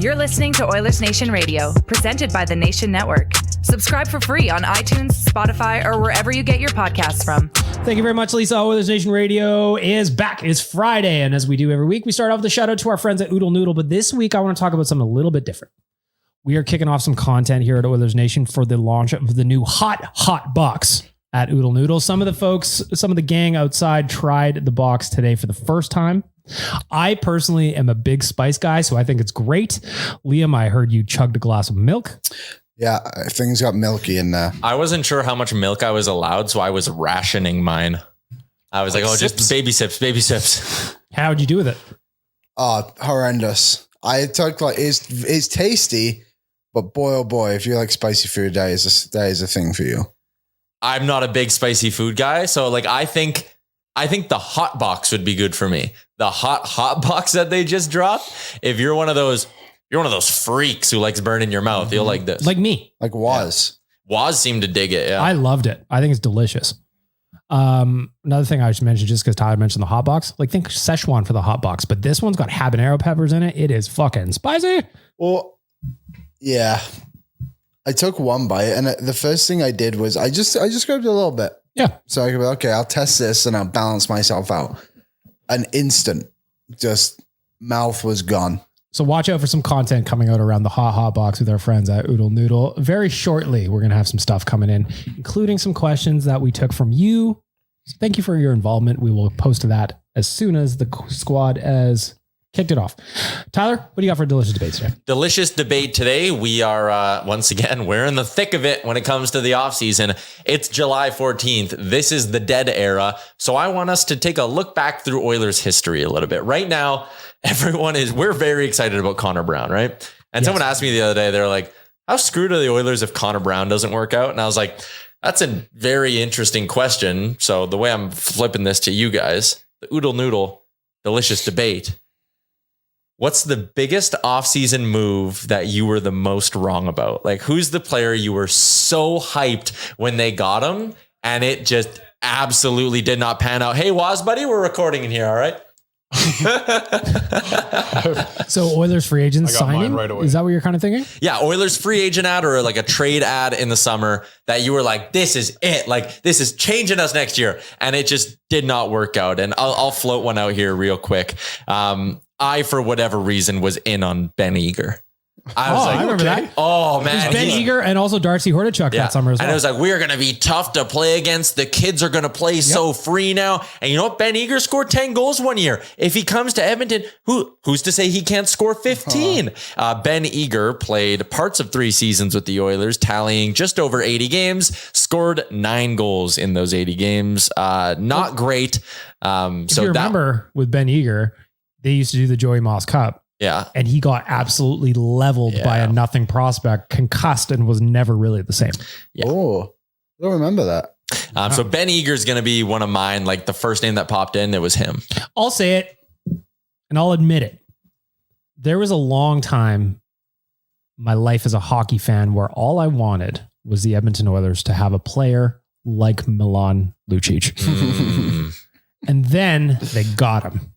You're listening to Oilersnation Radio, presented by the Nation Network. Subscribe for free on iTunes, Spotify, or wherever you get your podcasts from. Thank you very much, Lisa. Oilersnation Radio is back. It's Friday, and as we do every week, we start off with a shout out to our friends at Oodle Noodle. But this week, I want to talk about something a little bit different. We are kicking off some content here at Oilers Nation for the launch of the new hot box at Oodle Noodle. Some of the folks, some of the gang outside tried the box today for the first time. I personally am a big spice guy, so I think it's great. Liam, I heard you chugged a glass of milk. Yeah, things got milky in there. I wasn't sure how much milk I was allowed, so I was rationing mine. I was like, just baby sips. How'd you do with it? Oh, horrendous. I took it's tasty, but boy, oh boy, if you like spicy food, that is a thing for you. I'm not a big spicy food guy, so I think the hot box would be good for me. The hot box that they just dropped. If you're one of those freaks who likes burning your mouth, you'll like this. Like me. Like Waz. Yeah. Waz seemed to dig it. Yeah. I loved it. I think it's delicious. Another thing I should mention, just because Tyler mentioned the hot box, think Szechuan for the hot box, but this one's got habanero peppers in it. It is fucking spicy. Well, yeah. I took one bite, and the first thing I did was I just grabbed a little bit. Yeah. So I could be okay, I'll test this and I'll balance myself out. An instant, just mouth was gone. So watch out for some content coming out around the hot box with our friends at Oodle Noodle. Very shortly, we're going to have some stuff coming in, including some questions that we took from you. So thank you for your involvement. We will post that as soon as the squad has kicked it off. Tyler, what do you got for a delicious debate today? Delicious debate today. We are, once again, we're in the thick of it when it comes to the offseason. It's July 14th. This is the dead era. So I want us to take a look back through Oilers history a little bit. Right now, we're very excited about Connor Brown, right? And Someone asked me the other day, they're like, how screwed are the Oilers if Connor Brown doesn't work out? And I was like, that's a very interesting question. So the way I'm flipping this to you guys, the Oodle Noodle delicious debate. What's the biggest offseason move that you were the most wrong about? Who's the player you were so hyped when they got him and it just absolutely did not pan out? Hey, Waz, buddy, we're recording in here, all right? So Oilers free agents signing right away. Is that what you're kind of thinking? Yeah, Oilers free agent ad or a trade ad in the summer that you were like, this is it. This is changing us next year. And it just did not work out. And I'll float one out here real quick. I, for whatever reason, was in on Ben Eager. I remember that. Oh, man. Ben Eager and also Darcy Hordichuk that summer as well. And it was we're going to be tough to play against. The kids are going to play so free now. And you know what? Ben Eager scored 10 goals one year. If he comes to Edmonton, who's to say he can't score 15? Ben Eager played parts of 3 seasons with the Oilers, tallying just over 80 games, scored 9 goals in those 80 games. Not great. If you remember with Ben Eager, they used to do the Joey Moss Cup. Yeah. And he got absolutely leveled by a nothing prospect, concussed, and was never really the same. Yeah. Oh, I don't remember that. So Ben Eager is going to be one of mine. The first name that popped in, it was him. I'll say it and I'll admit it. There was a long time in my life as a hockey fan where all I wanted was the Edmonton Oilers to have a player like Milan Lucic. And then they got him.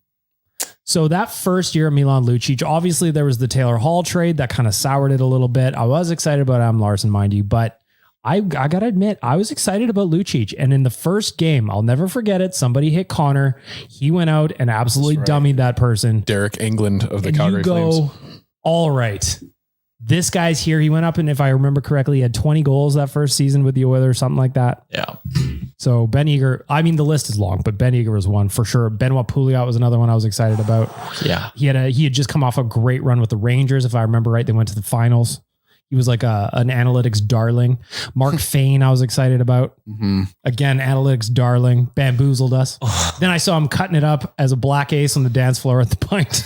So that first year of Milan Lucic, obviously there was the Taylor Hall trade that kind of soured it a little bit. I was excited about Adam Larson, mind you, but I got to admit, I was excited about Lucic. And in the first game, I'll never forget it. Somebody hit Connor. He went out and absolutely dummied that person. Derek England of the Calgary Flames. All right. This guy's here. He went up and if I remember correctly, he had 20 goals that first season with the Oilers, something like that. Yeah. So Ben Eager, the list is long, but Ben Eager was one for sure. Benoit Pouliot was another one I was excited about. Yeah. He had just come off a great run with the Rangers. If I remember right, they went to the finals. He was like an analytics darling. Mark Fane, I was excited about. Mm-hmm. Again, analytics darling, bamboozled us. Then I saw him cutting it up as a black ace on the dance floor at the Pint.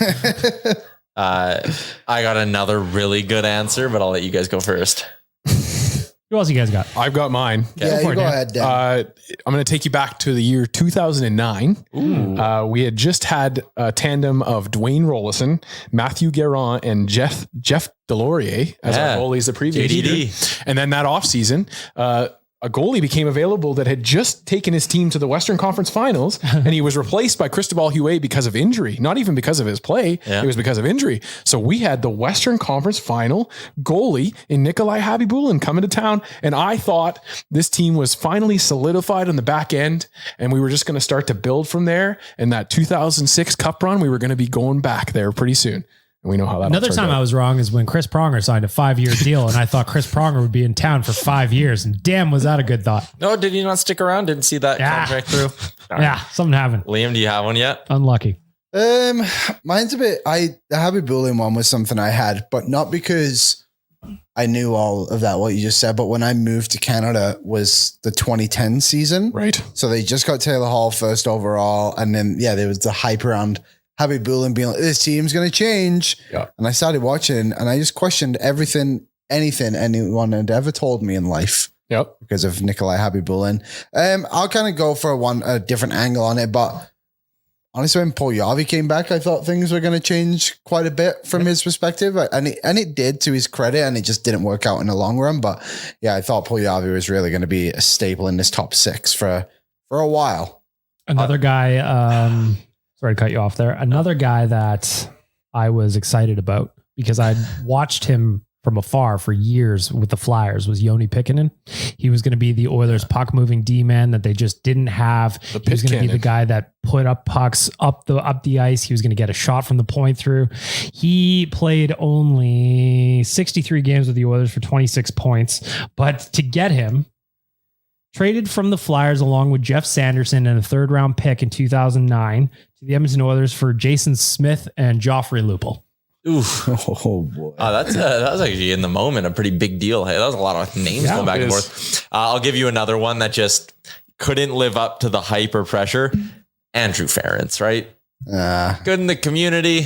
I got another really good answer, but I'll let you guys go first. Who else you guys got? I've got mine. Yeah, go ahead, Dan. I'm going to take you back to the year 2009. We had just had a tandem of Dwayne Rollison, Matthew Guerin, and Jeff Delorier as our goalies the previous year. And then that offseason, a goalie became available that had just taken his team to the Western Conference Finals, and he was replaced by Cristobal Huet because of injury, not even because of his play. Yeah. It was because of injury. So we had the Western Conference Final goalie in Nikolai Habibulin coming to town, and I thought this team was finally solidified on the back end, and we were just going to start to build from there. And that 2006 Cup run, we were going to be going back there pretty soon. And we know how that. Another time I was wrong is when Chris Pronger signed a 5-year deal, and I thought Chris Pronger would be in town for 5 years. And damn, was that a good thought? No, did he not stick around? Didn't see that contract through. Yeah, something happened. Liam, do you have one yet? Unlucky. Mine's a bit. The Happy Bullying one was something I had, but not because I knew all of that what you just said. But when I moved to Canada was the 2010 season, right? So they just got Taylor Hall first overall, and then there was the hype around Happy Bullen being like, this team's going to change. Yeah. And I started watching and I just questioned anything anyone had ever told me in life. Yep. Because of Nikolai Happy Bullen. I'll kind of go for a different angle on it, but honestly, when Paul Yarvi came back, I thought things were going to change quite a bit from his perspective. And it did, to his credit, and it just didn't work out in the long run. But yeah, I thought Paul Yarvi was really going to be a staple in this top 6 for a while. Another guy, sorry to cut you off there. Another guy that I was excited about because I'd watched him from afar for years with the Flyers was Joni Pikkanen. He was going to be the Oilers puck moving D-man that they just didn't have. He was going to be the guy that put up pucks up the ice. He was going to get a shot from the point through. He played only 63 games with the Oilers for 26 points, but to get him, traded from the Flyers along with Jeff Sanderson and a 3rd round pick in 2009 to the Edmonton Oilers for Jason Smith and Joffrey Lupul. Oof. Oh boy. That was actually in the moment a pretty big deal. Hey, that was a lot of names going back and forth. I'll give you another one that just couldn't live up to the hype or pressure. Andrew Ferentz, right? Good in the community.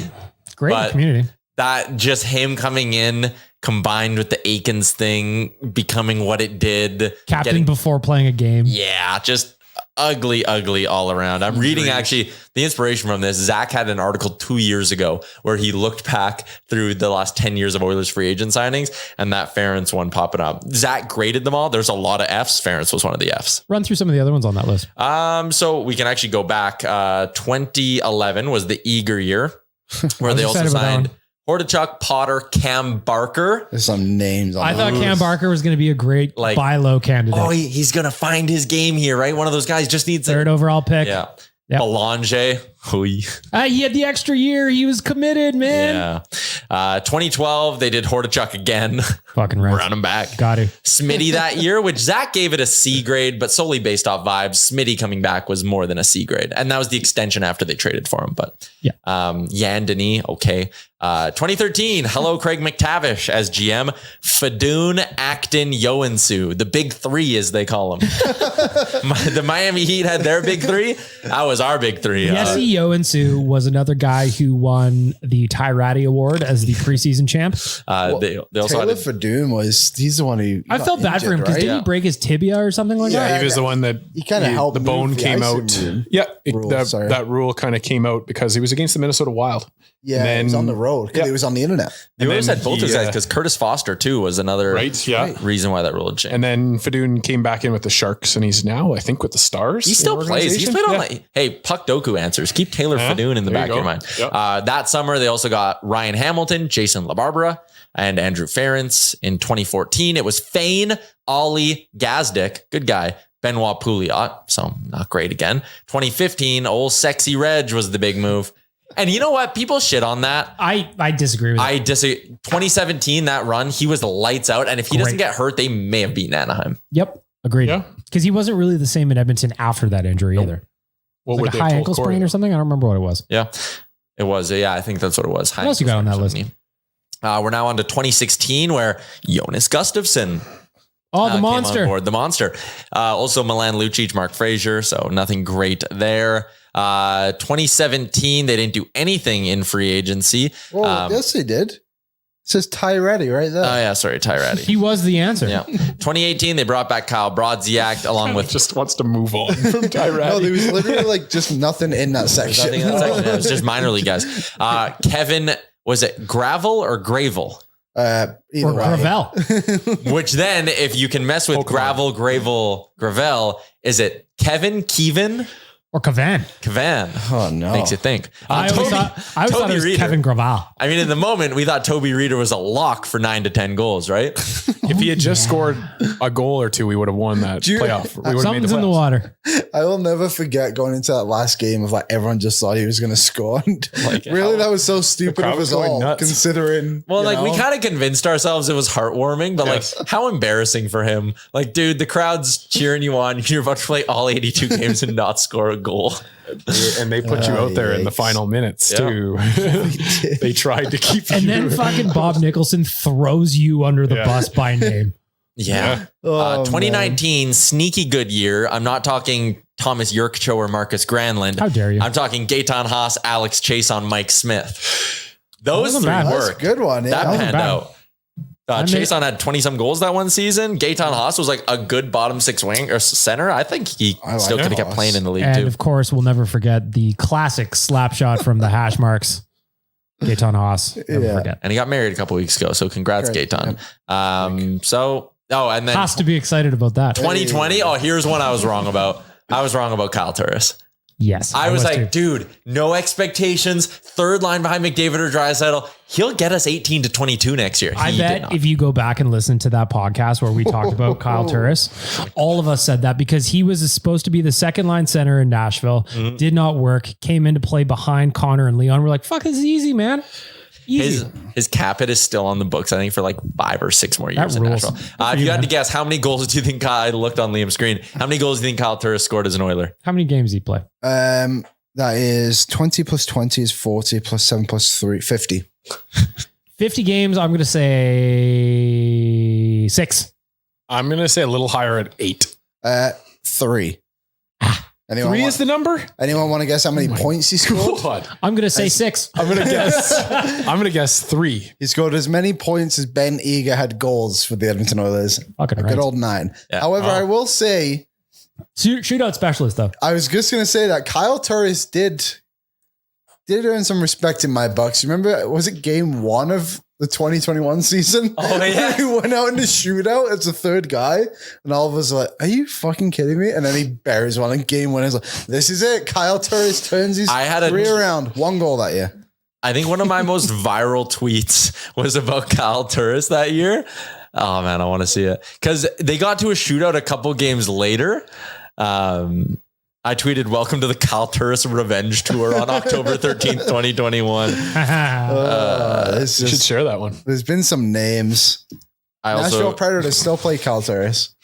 Great in the community. That just him coming in combined with the Aikens thing becoming what it did. Captain before playing a game. Yeah, just ugly all around. I'm reading actually the inspiration from this. Zach had an article 2 years ago where he looked back through the last 10 years of Oilers free agent signings and that Ferentz one popping up. Zach graded them all. There's a lot of Fs. Ferentz was one of the Fs. Run through some of the other ones on that list. So we can actually go back. 2011 was the eager year where they also signed Hordichuk, Potter, Cam Barker. There's some names on I thought Cam Barker was going to be a great buy low candidate. Oh, he's going to find his game here, right? One of those guys just needs 3rd overall pick. Yeah. Yep. Belanger. He had the extra year. He was committed, man. Yeah. 2012, they did Hordichuk again. Fucking right. Run him back. Got it. Smitty that year, which Zach gave it a C grade, but solely based off vibes. Smitty coming back was more than a C grade. And that was the extension after they traded for him. But Yan Denis, okay. 2013, hello, Craig McTavish as GM. Fadoon, Acton, Yoansu. The big 3, as they call them. The Miami Heat had their big 3. That was our big 3. Jesse Yoansu was another guy who won the Ty Ratty Award as the preseason champ. They also Taylor Fadoon he's the one who I felt bad for him because didn't he break his tibia or something like that? Yeah, he was the one that he kind of helped. The bone came out. That rule kind of came out because he was against the Minnesota Wild. Yeah, then, it was on the road because it was on the internet. The Oilers had both those guys because Curtis Foster too was another reason why that rule had changed. And then Fadoon came back in with the Sharks, and he's now I think with the Stars. He still plays. He's played on hey, Puck Doku answers. Keep Taylor Fadoon in the back of your mind. Yep. That summer they also got Ryan Hamilton, Jason LaBarbera, and Andrew Ferentz. In 2014, it was Fane, Ollie, Gazdick, good guy, Benoit Pouliot, so not great again. 2015, old sexy Reg was the big move. And you know what? People shit on that. I disagree with that. I disagree. 2017, that run, he was the lights out. And if he doesn't get hurt, they may have beaten Anaheim. Yep. Agreed. Yeah. Because he wasn't really the same in Edmonton after that injury either. What like a high ankle sprain or something? I don't remember what it was. Yeah. It was. Yeah, I think that's what it was. What else you got on that list? We're now on to 2016 where Jonas Gustafsson. Oh, the monster. The monster. Also Milan Lucic, Mark Frazier. So nothing great there. 2017, they didn't do anything in free agency. Well, yes, they did. It says Ty Ratty right there. Oh, yeah. Sorry, Ty Ratty. He was the answer. Yeah. 2018, they brought back Kyle Brodziak along with... just wants to move on from Ty Ratty. No, there was literally just nothing in that section. Nothing in that section. It was just minor league guys. Kevin, was it Gravel or Gravel? Either Or way. Gravel. Which then, if you can mess with Pokemon. Gravel, is it Kevin? Or Cavan. Oh, no. Makes you think. I always thought it was Reeder. Kevin Gravel. I mean, in the moment, we thought Toby Reeder was a lock for 9 to 10 goals, right? If he had just scored a goal or two, we would have won that playoff. We would have made Something's the in the playoffs. water. I will never forget going into that last game of like everyone just thought he was going to score. And really, that was so stupid crowd of was us going all, nuts. considering. Well, you like we know? kind of convinced ourselves it was heartwarming, but Yes. like how embarrassing for him. Like, dude, the crowd's cheering you on. You're about to play all 82 games and not score a goal. And they put you out there in the yikes. final minutes Yeah. too. They tried to keep And you. then fucking Bob Nicholson throws you under the Yeah. bus by name. Yeah. Oh, 2019, sneaky good year. I'm not talking Thomas Yurkcho or Marcus Granlund. How dare you? I'm talking Gaetan Haas, Alex Chase on Mike Smith. Those wasn't three bad. That's a worked. good one. Yeah. That wasn't panned bad. out. I Chase on had 20 some goals that one season. Gaetan Haas was like a good bottom six wing or center. I think he I like still could have kept Haas. playing in the league And too. of course, we'll never forget the classic slap shot from the hash marks. Gaetan Haas. Never Yeah. forget. And he got married a couple weeks ago. So congrats, Great. Gaetan. And then Has to be excited about that. 2020. Oh, here's one I was wrong about. I was wrong about Kyle Turris. Yes. I was like, too. dude, no expectations. Third line behind McDavid or Draisaitl. He'll get us 18 to 22 next year. I He did bet not. if you go back and listen to that podcast where we talked about Kyle Turris, all of us said that because he was supposed to be the second line center in Nashville, did not work, came in to play behind Connor and Leon. We're like, fuck, this is easy, man. Easy. His cap hit is still on the books, I think, for like 5 or 6 more years That in rules. Nashville. Good for If you, you had man. to guess, how many goals do you think I looked on Liam's screen? How many goals do you think Kyle Turris scored as an Oiler? How many games did he play? That is 20 plus 20 is 40 plus 7 plus 3, 50. 50 games. I'm going to say 6. I'm going to say a little higher at 8. 3. Anyone 3 want, is the number? anyone want to guess how many points he scored? God. I'm going to say 6. I'm going to guess. I'm going to guess 3. He scored as many points as Ben Eager had goals for the Edmonton Oilers. Fucking A right. good old 9. Yeah. However, I will say, Shootout specialist, though. I was just going to say that Kyle Turris did earn some respect in my Bucks. Remember, was it game 1 of the 2021 season? Oh, yeah. He went out in the shootout as the third guy, and all of us were like, are you fucking kidding me? And then he buries one in game 1. He's like, this is it. Kyle Turris turns his I had a- career around. 1 goal that year. I think one of my most viral tweets was about Kyle Turris that year. Oh man, I want to see it because they got to a shootout a couple games later. I tweeted, "Welcome to the Kyle Turris Revenge Tour on October 13th, 2021." This You should is, share that one. there's been some names. I Nashville also Predators still play Kyle Turris.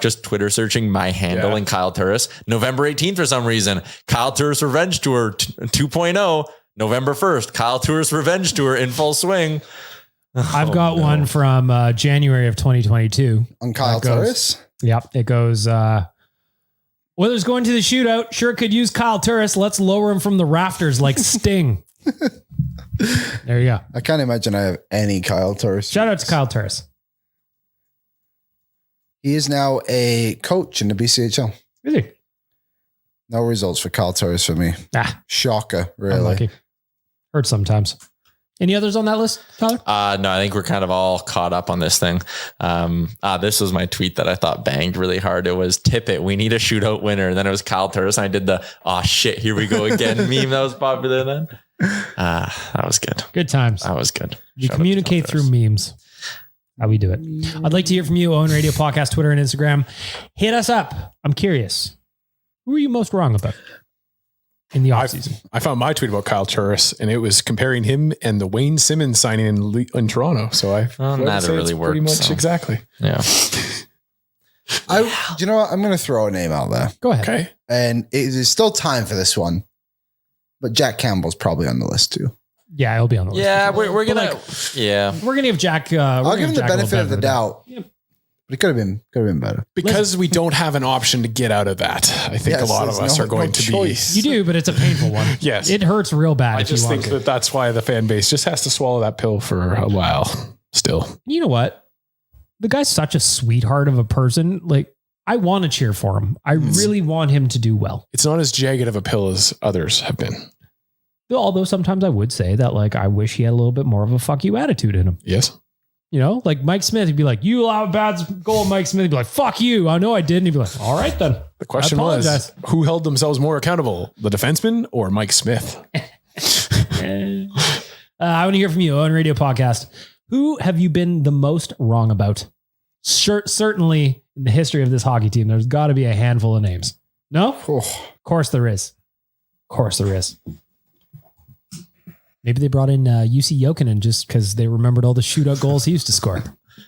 just Twitter searching my handle Yeah. and Kyle Turris. November 18th for some reason. Kyle Turris Revenge Tour 2.0. November 1st. Kyle Turris Revenge Tour in full swing. I've got one from January of 2022. On Kyle That goes- Turris. Yep. It goes, Oilers going to the shootout. Sure could use Kyle Turris. Let's lower him from the rafters like Sting. There you go. I can't imagine I have any Kyle Turris. Shout out to Kyle Turris. He is now a coach in the BCHL. Is he? No results for Kyle Turris for me. Ah, Shocker, really. unlucky. Hurts sometimes. Any others on that list, Tyler? No, I think we're kind of all caught up on this thing. This was my tweet that I thought banged really hard. It was tip it. We need a shootout winner. And then it was Kyle Turris. And I did the, oh shit, here we go again meme that was popular then. That was good. Good times. That was good. We Shout out to communicate Kyle Turris. through memes. How we do it. I'd like to hear from you, Owen Radio Podcast, Twitter, and Instagram. Hit us up. I'm curious. Who are you most wrong about in the offseason? I found my tweet about Kyle Turris, and it was comparing him and the Wayne Simmons signing in Toronto. So I Well, would neither say really it's pretty worked, much so. exactly. Yeah. Do you know what? I'm going to throw a name out there. Go ahead. Okay. And it is still time for this one. But Jack Campbell's probably on the list too. Yeah, he'll be on the list. Yeah, we're But, gonna. Yeah. We're gonna give Jack. I'll give him the benefit of the doubt. Yep. But it could have been better. Because we don't have an option to get out of that, I think Yes, a lot of there's us no- are going no to choice. You do, but it's a painful one. Yes. It hurts real bad. be. I if you just want think to. that that's why the fan base just has to swallow that pill for a while still. You know what? The guy's such a sweetheart of a person. Like, I want to cheer for him. I really want him to do well. It's not as jagged of a pill as others have been. Although sometimes I would say that, like, I wish he had a little bit more of a fuck you attitude in him. Yes. You know, like Mike Smith, he'd be like, you allow a bad goal, Mike Smith. He'd be like, fuck you. I know I did. And he'd be like, all right, then. The question was, who held themselves more accountable, the defenseman or Mike Smith? I want to hear from you on Radio Podcast. Who have you been the most wrong about? Certainly in the history of this hockey team, there's got to be a handful of names. No? Of course there is. Of course there is. Maybe they brought in UC Jokinen just because they remembered all the shootout goals he used to score.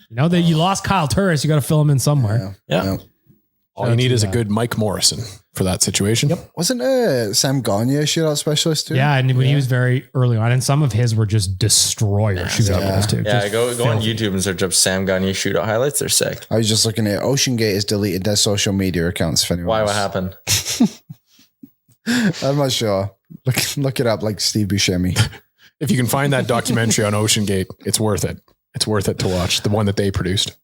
You know, you lost Kyle Turris. You got to fill him in somewhere. Yeah. All you need is a good Mike Morrison for that situation. Yep. Wasn't Sam Gagne a shootout specialist too? Yeah, and when he was very early on, and some of his were just destroyer shootout goals too. Yeah, go on YouTube and search up Sam Gagne shootout highlights. They're sick. I was just looking at OceanGate has deleted their social media accounts. If anyone Why? What happened? I'm not sure. Look it up, like Steve Buscemi. If you can find that documentary on OceanGate, it's worth it. It's worth it to watch. The one that they produced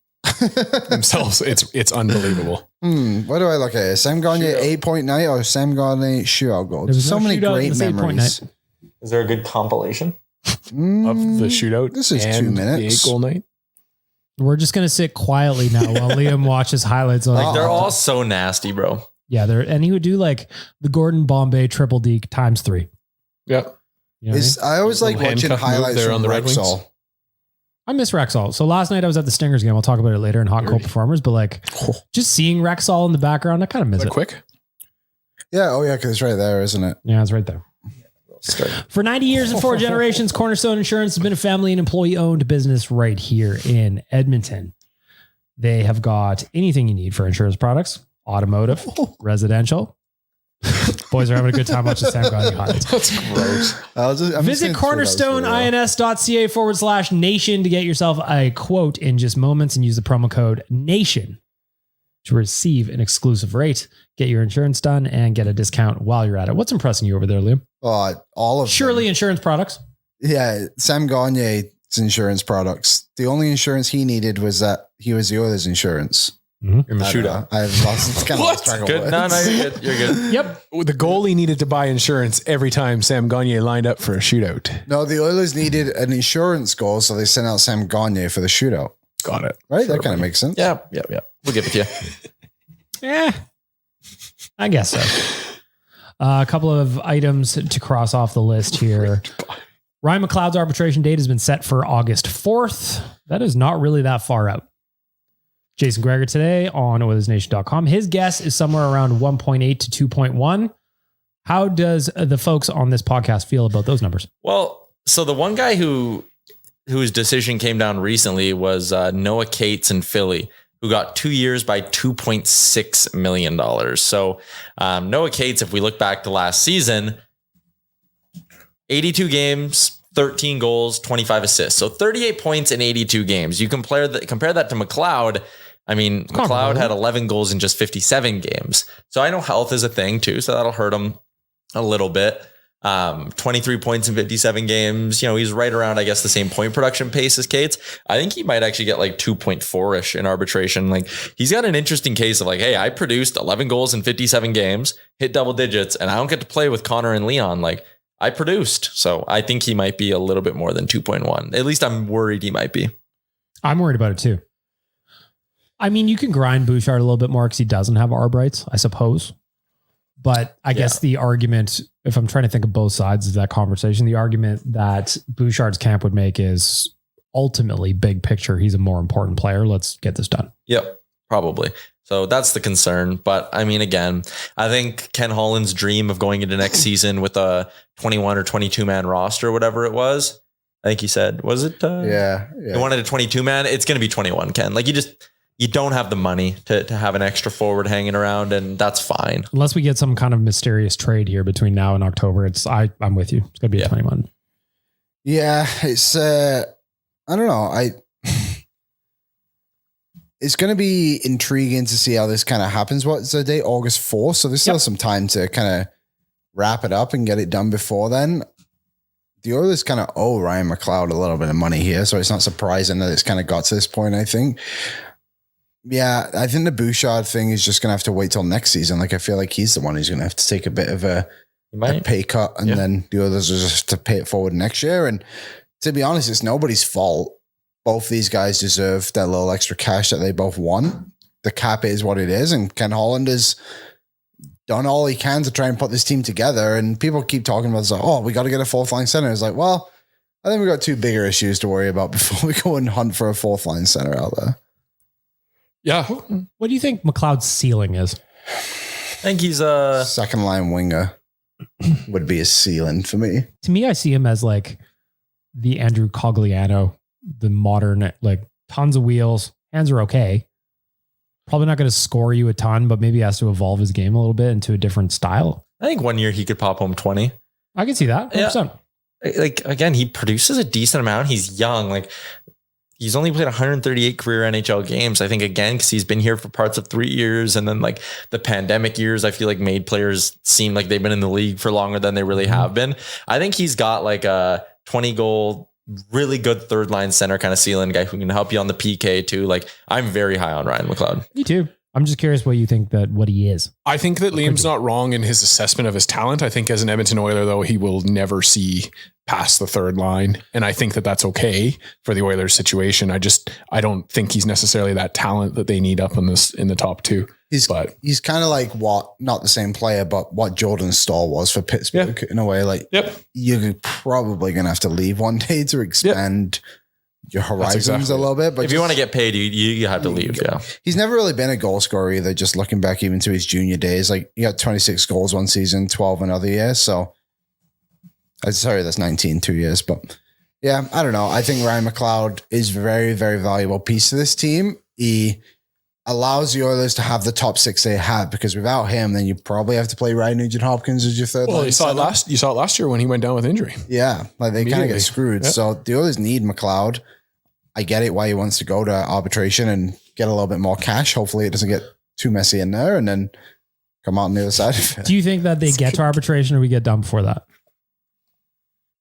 themselves. It's unbelievable. What do I look at? Sam Gagne 8.9 or Sam Gagne shootout goal? There's so many great memories. Is there a good compilation of the shootout? This is 2 minutes. The 8-goal night. We're just gonna sit quietly now while Liam watches highlights. They're all so nasty, bro. Yeah, and he would do like the Gordon Bombay triple deke times 3. Yep. You know I always like watching highlights there from on the Red Wings. Rexall. I miss Rexall. So last night I was at the Stingers game. I'll talk about it later in Hot Cold Performers, but like just seeing Rexall in the background, I kind of miss it. Quick? Yeah. Oh yeah. Cause it's right there, isn't it? Yeah, it's right there. For 90 years and 4 generations, Cornerstone Insurance has been a family and employee owned business right here in Edmonton. They have got anything you need for insurance products, automotive, residential. Boys are having a good time watching Sam Gagne highlights. That's gross. Visit cornerstoneins.ca/nation to get yourself a quote in just moments and use the promo code NATION to receive an exclusive rate. Get your insurance done and get a discount while you're at it. What's impressing you over there, Liam? All of Surely them. Insurance products. Yeah, Sam Gagne's insurance products. The only insurance he needed was that he was the Oilers' insurance. In the shootout. I've lost track of Good. No, you're good. You're good. Yep. The goalie needed to buy insurance every time Sam Gagne lined up for a shootout. No, the Oilers needed an insurance goal, so they sent out Sam Gagne for the shootout. Got it. Right? That kind of makes sense. Yeah. We'll give it to you. Yeah, I guess so. A couple of items to cross off the list here. Ryan McLeod's arbitration date has been set for August 4th. That is not really that far out. Jason Greger today on Oilersnation.com. His guess is somewhere around 1.8 to 2.1. How does the folks on this podcast feel about those numbers? Well, so the one guy whose decision came down recently was Noah Cates in Philly, who got 2 years by $2.6 million. So Noah Cates, if we look back to last season, 82 games, 13 goals, 25 assists. So 38 points in 82 games. You compare that to McLeod. I mean, McLeod had 11 goals in just 57 games. So I know health is a thing too. So that'll hurt him a little bit. 23 points in 57 games. You know, he's right around, I guess, the same point production pace as Cates. I think he might actually get like 2.4-ish in arbitration. Like he's got an interesting case of like, hey, I produced 11 goals in 57 games, hit double digits, and I don't get to play with Connor and Leon. Like I produced. So I think he might be a little bit more than 2.1. At least I'm worried he might be. I'm worried about it too. I mean, you can grind Bouchard a little bit more because he doesn't have arb rights, I suppose. But I guess the argument, if I'm trying to think of both sides of that conversation, the argument that Bouchard's camp would make is ultimately big picture. He's a more important player. Let's get this done. Yep, probably. So that's the concern. But I mean, again, I think Ken Holland's dream of going into next season with a 21 or 22 man roster, whatever it was, I think he said, was it? Yeah. He wanted a 22 man. It's going to be 21, Ken. Like you don't have the money to have an extra forward hanging around, and that's fine. Unless we get some kind of mysterious trade here between now and October. I'm with you. It's going to be a 21. Yeah. It's, I don't know. It's going to be intriguing to see how this kind of happens. What's the date? August 4th. So there's still some time to kind of wrap it up and get it done before then. The Oilers kind of owe Ryan McLeod a little bit of money here. So it's not surprising that it's kind of got to this point, I think. Yeah, I think the Bouchard thing is just going to have to wait till next season. Like, I feel like he's the one who's going to have to take a bit of a pay cut, and then the others will just have to pay it forward next year. And to be honest, it's nobody's fault. both these guys deserve that little extra cash that they both want. The cap is what it is, and Ken Holland has done all he can to try and put this team together. And people keep talking about this, like, oh, we got to get a fourth line center. It's like, well, I think we got two bigger issues to worry about before we go and hunt for a fourth line center out there. Yeah. What do you think McLeod's ceiling is? I think he's a Second line winger would be a ceiling for me. To me, I see him as like the Andrew Cogliano, the modern, like tons of wheels. Hands are okay. Probably not going to score you a ton, but maybe he has to evolve his game a little bit into a different style. I think 1 year he could pop home 20. I can see that. 100%. Like, again, he produces a decent amount. He's young. Like, he's only played 138 career NHL games. I think, again, because he's been here for parts of 3 years. And then, like, the pandemic years, I feel like made players seem like they've been in the league for longer than they really have been. I think he's got like a 20-goal, really good third line center kind of ceiling guy who can help you on the PK too. Like, I'm very high on Ryan McLeod. Me too. I'm just curious what you think what he is. I think that Liam's not wrong in his assessment of his talent. I think as an Edmonton Oiler, though, he will never see past the third line. And I think that that's okay for the Oilers situation. I don't think he's necessarily that talent that they need up in the top two. He's kind of like not the same player, but what Jordan Stahl was for Pittsburgh in a way. Like, you're probably going to have to leave one day to expand your horizons a little bit. But if you want to get paid, you have to leave. Yeah. He's never really been a goal scorer either. Just looking back even to his junior days, like he got 26 goals one season, 12 another year. So sorry, that's 19, 2 years. But yeah, I don't know. I think Ryan McLeod is a very, very valuable piece to this team. He allows the Oilers to have the top six they have, because without him, then you probably have to play Ryan Nugent-Hopkins as your third line. You saw it last year when he went down with injury. Yeah, like they kind of get screwed. Yep. So the Oilers need McLeod. I get it why he wants to go to arbitration and get a little bit more cash. Hopefully it doesn't get too messy in there and then come out on the other side of it. Do you think that they get to arbitration or we get done before that?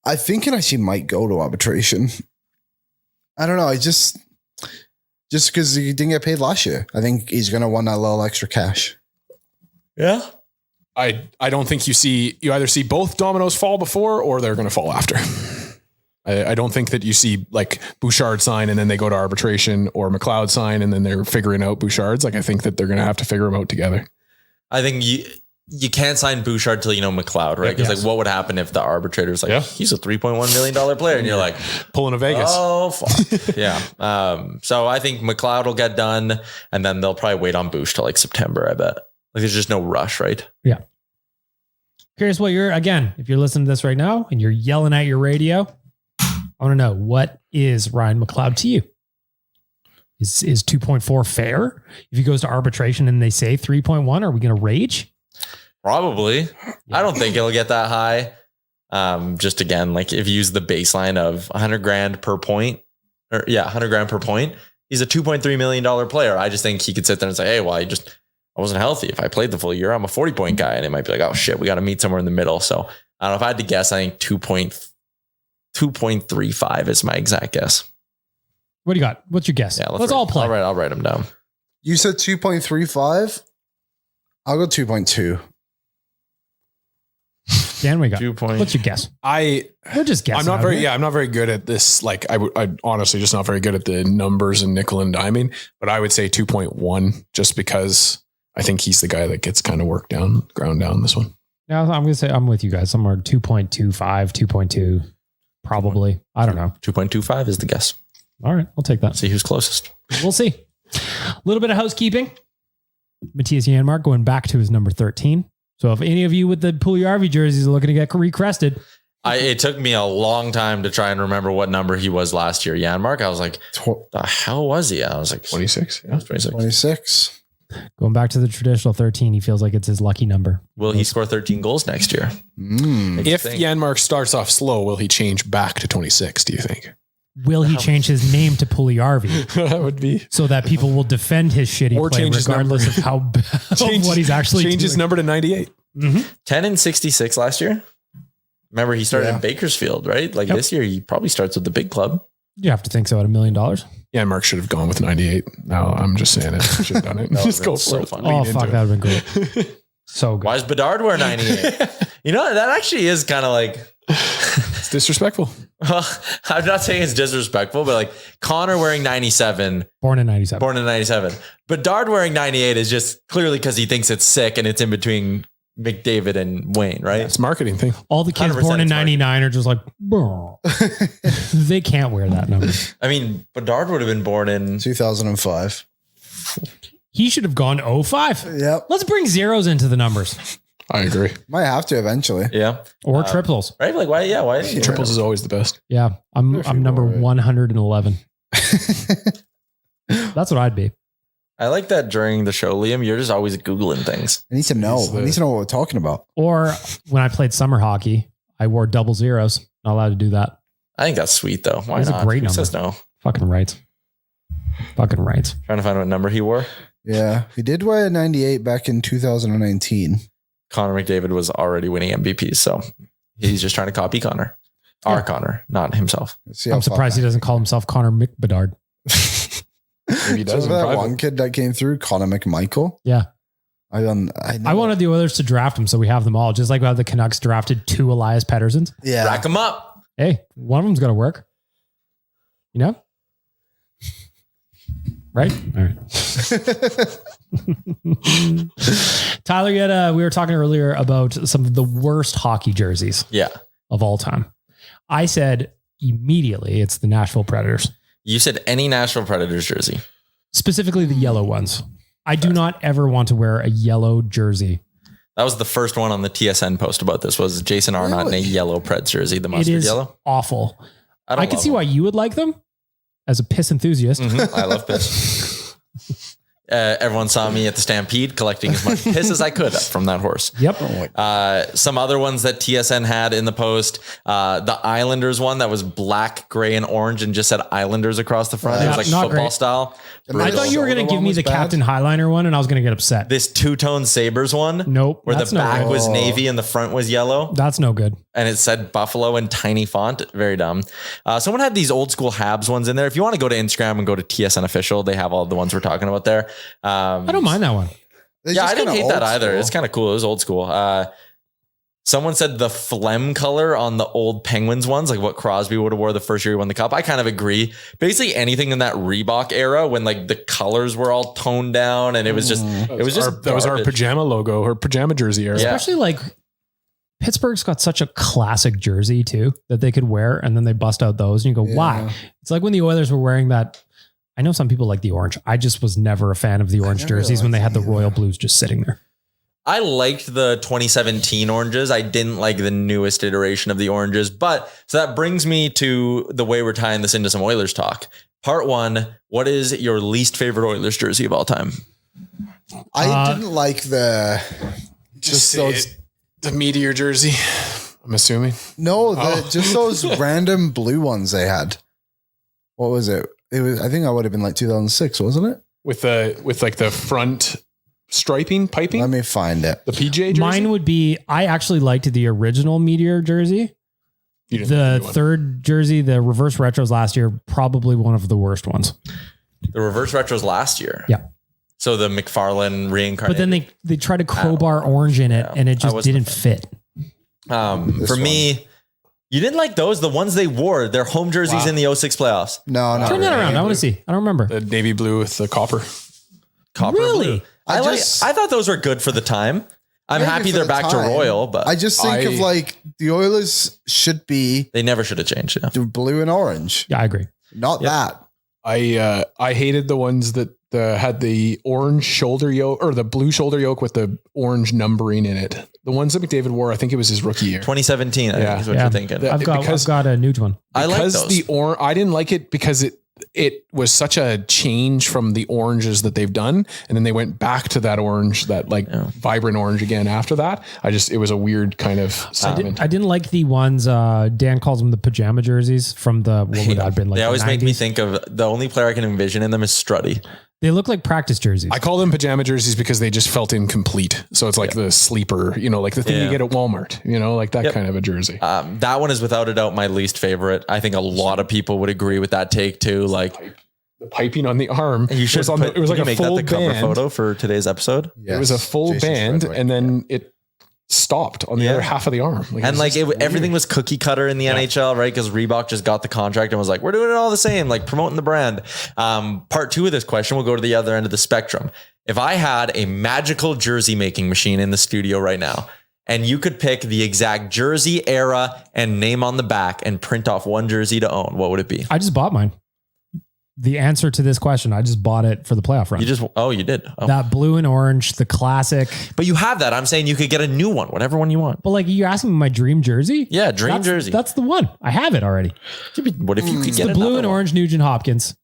I think it actually might go to arbitration. I don't know. I just because he didn't get paid last year, I think he's going to want that little extra cash. Yeah. I don't think you either see both dominoes fall before or they're going to fall after. I don't think that you see like Bouchard sign and then they go to arbitration, or McLeod sign and then they're figuring out Bouchard's. Like, I think that they're going to have to figure them out together. I think you can't sign Bouchard till you know McLeod, right? Because like, what would happen if the arbitrator's like, he's a $3.1 million player, and you're like, pulling a Vegas. Oh fuck, yeah. So I think McLeod will get done, and then they'll probably wait on Bouch till like September. I bet. Like, there's just no rush, right? Yeah. Curious what if you're listening to this right now and you're yelling at your radio, I want to know, what is Ryan McLeod to you? Is 2.4 fair? If he goes to arbitration and they say 3.1, are we going to rage? Probably. Yeah. I don't think it'll get that high. Just again, like if you use the baseline of $100,000 per point, $100,000 per point, he's a $2.3 million player. I just think he could sit there and say, hey, well, I wasn't healthy. If I played the full year, I'm a 40-point guy. And it might be like, oh shit, we got to meet somewhere in the middle. So I don't know, if I had to guess, I think 2.35 is my exact guess. What do you got? What's your guess? Yeah, let's all play. All right, I'll write them down. You said 2.35. I'll go 2.2. Dan, we got. What's your guess? We're just guessing. I'm not very good at this. Like, I honestly just not very good at the numbers and nickel and diming. But I would say 2.1, just because I think he's the guy that gets kind of ground down this one. Yeah, I'm going to say I'm with you guys. Somewhere 2.25, 2.2, probably. I don't know. 2.25 is the guess. All right, I'll take that. See who's closest. We'll see. A little bit of housekeeping. Matthias Janmark going back to his number 13. So if any of you with the Puljujärvi jerseys are looking to get recrested. It took me a long time to try and remember what number he was last year. Janmark, I was like, the hell was he? I was like, 26. Yeah, 26. Going back to the traditional 13, he feels like it's his lucky number. Will he score 13 goals next year? If Janmark starts off slow, will he change back to 26, do you think? Will he change his name to Puljujärvi? That would be. So that people will defend his shitty play regardless of how what he's actually change doing. His number to 98. Mm-hmm. 10 and 66 last year. Remember, he started in Bakersfield, right? Like this year, he probably starts with the big club. You have to think so at $1 million. Yeah, Mark should have gone with 98. No, I'm just saying it. Should have done it. Just go for it. Fun. Oh, fuck, that would have been great. So good. Why does Bedard wear 98? You know, that actually is kind of like, it's disrespectful. Well, I'm not saying it's disrespectful, but like Connor wearing 97. Born in 97. Bedard wearing 98 is just clearly because he thinks it's sick and it's in between McDavid and Wayne, right? It's a marketing thing. All the kids born in 99 are just like, they can't wear that number. I mean, Bedard would have been born in 2005. He should have gone 05. Yep. Let's bring zeros into the numbers. I agree. Might have to eventually. Yeah. Or triples. Right? Like, why? Yeah. Why? Triples is always the best. Yeah. I'm number 111. That's what I'd be. I like that during the show, Liam, you're just always Googling things. I need to know. I need to know what we're talking about. Or when I played summer hockey, I wore double zeros. Not allowed to do that. I think that's sweet though. Why That's not? a great Who number. says no? Fucking right. Fucking right. Trying to find what number he wore. Yeah. He did wear a 98 back in 2019. Connor McDavid was already winning MVPs, so he's just trying to copy Connor. Our Connor, not himself. I'm surprised he doesn't call himself Connor McBedard. Maybe he does. That one kid that came through, Connor McMichael. Yeah. I wanted the Oilers to draft him so we have them all, just like how the Canucks drafted 2 Elias Petterssons. Yeah. Rack him up. Hey, one of them's going to work. You know? Right? All right. Tyler, we were talking earlier about some of the worst hockey jerseys of all time. I said immediately it's the Nashville Predators. You said any Nashville Predators jersey. Specifically the yellow ones. I do not ever want to wear a yellow jersey. That was the first one on the TSN post about this was Jason Arnott in a yellow Preds jersey, the mustard it is yellow. Awful. I can see them. why you would like them as a piss enthusiast. Mm-hmm. I love piss. Everyone saw me at the Stampede collecting as much piss as I could from that horse. Yep. Some other ones that TSN had in the post, the Islanders one that was black, gray, and orange and just said Islanders across the front. It was like football great. style. I thought you were going to give me the Captain Highliner one and I was going to get upset. This two-tone Sabres one. Nope. Where the back was navy and the front was yellow. That's no good. And it said Buffalo in tiny font. Very dumb. Someone had these old school Habs ones in there. If you want to go to Instagram and go to TSN Official, they have all the ones we're talking about there. I don't mind that one. Yeah, I didn't hate that either. It's kind of cool. It was old school. Someone said the phlegm color on the old Penguins ones, like what Crosby would have wore the first year he won the cup. I kind of agree. Basically anything in that Reebok era when like the colors were all toned down and it was just, that was our pajama logo or pajama jersey era. Yeah. Especially like Pittsburgh's got such a classic jersey too that they could wear and then they bust out those and you go, why? It's like when the Oilers were wearing that. I know some people like the orange. I just was never a fan of the orange jerseys when they had the royal blues just sitting there. I liked the 2017 oranges. I didn't like the newest iteration of the oranges, but so that brings me to the way we're tying this into some Oilers talk. Part 1, what is your least favorite Oilers jersey of all time? I didn't like the Meteor jersey. I'm assuming. No, just those random blue ones they had. What was it? It was. I think that would have been like 2006, wasn't it? With like the front striping piping. Let me find it. The PJ jersey. Mine would be. I actually liked the original Meteor jersey. The third jersey, the reverse retros last year, probably one of the worst ones. The reverse retros last year. Yeah. So the McFarlane reincarnated. But then they tried to crowbar orange in it and it just didn't fit. For me, you didn't like those, the ones they wore, their home jerseys in the 06 playoffs. No, not Turn that around. I want to see. I don't remember. The navy blue with the copper really? Blue. I thought those were good for the time. I'm happy they're back to royal, but I just think of like the Oilers should be. They never should have changed. Yeah. Blue and orange. Yeah, I agree. Not that. I hated the ones that had the orange shoulder yoke or the blue shoulder yoke with the orange numbering in it. The ones that McDavid wore, I think it was his rookie year. 2017, I think is what you're thinking. I've got a new one. I like those. I didn't like it because it was such a change from the oranges that they've done. And then they went back to that orange, that vibrant orange again after that. It was a weird kind of sentiment. I didn't like the ones, Dan calls them the pajama jerseys from what would have been like they always the 90s. make me think of the only player I can envision in them is Strutty. They look like practice jerseys. I call them pajama jerseys because they just felt incomplete. So it's like the sleeper, like the thing you get at Walmart, like that kind of a jersey. That one is without a doubt my least favorite. I think a lot of people would agree with that take too. Like the piping on the arm. You should it was like a make full that the cover band. photo for today's episode. Yes, it was a full Jason's band, right and then it stopped on the other half of the arm. And like everything was cookie cutter in the NHL, right? Because Reebok just got the contract and was like, we're doing it all the same, like promoting the brand. Part 2 of this question, we'll go to the other end of the spectrum. If I had a magical jersey making machine in the studio right now, and you could pick the exact jersey, era, and name on the back and print off one jersey to own, what would it be? I just bought mine. The answer to this question, I just bought it for the playoff run. You did. Oh. That blue and orange, the classic. But you have that. I'm saying you could get a new one, whatever one you want. But like, you're asking me my dream jersey? Yeah, jersey. That's the one. I have it already. What if you could get the blue and orange Nugent Hopkins?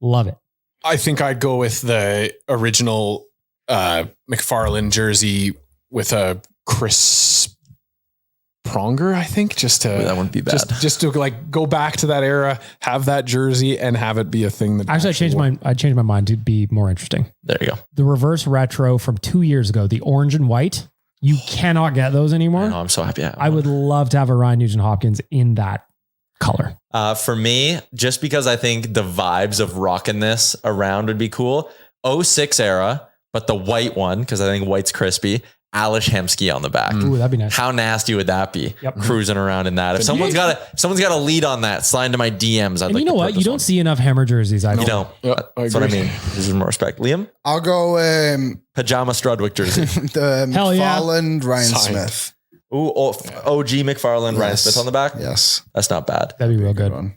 Love it. I think I'd go with the original McFarland jersey with a Chris Pronger, I think, just to that wouldn't be bad. Just to like go back to that era, have that jersey, and have it be a thing that actually I changed my mind to be more interesting. There you go. The reverse retro from 2 years ago, the orange and white. You cannot get those anymore. I'm so happy. I would love to have a Ryan Nugent Hopkins in that color. For me, just because I think the vibes of rocking this around would be cool. 06 era, but the white one, because I think white's crispy. Alish Hemsky on the back. Ooh, that'd be nice. How nasty would that be? Yep. Cruising around in that. If someone's got a lead on that, slide into my DMs. And you know what? You don't see enough Hammer jerseys. You don't. That's what I mean. This is more respect. Liam? I'll go Pajama Strudwick jersey. the Hell yeah. McFarland Ryan Smith. Ooh, OG McFarland Ryan Smith on the back. Yes. That's not bad. That'd be real good.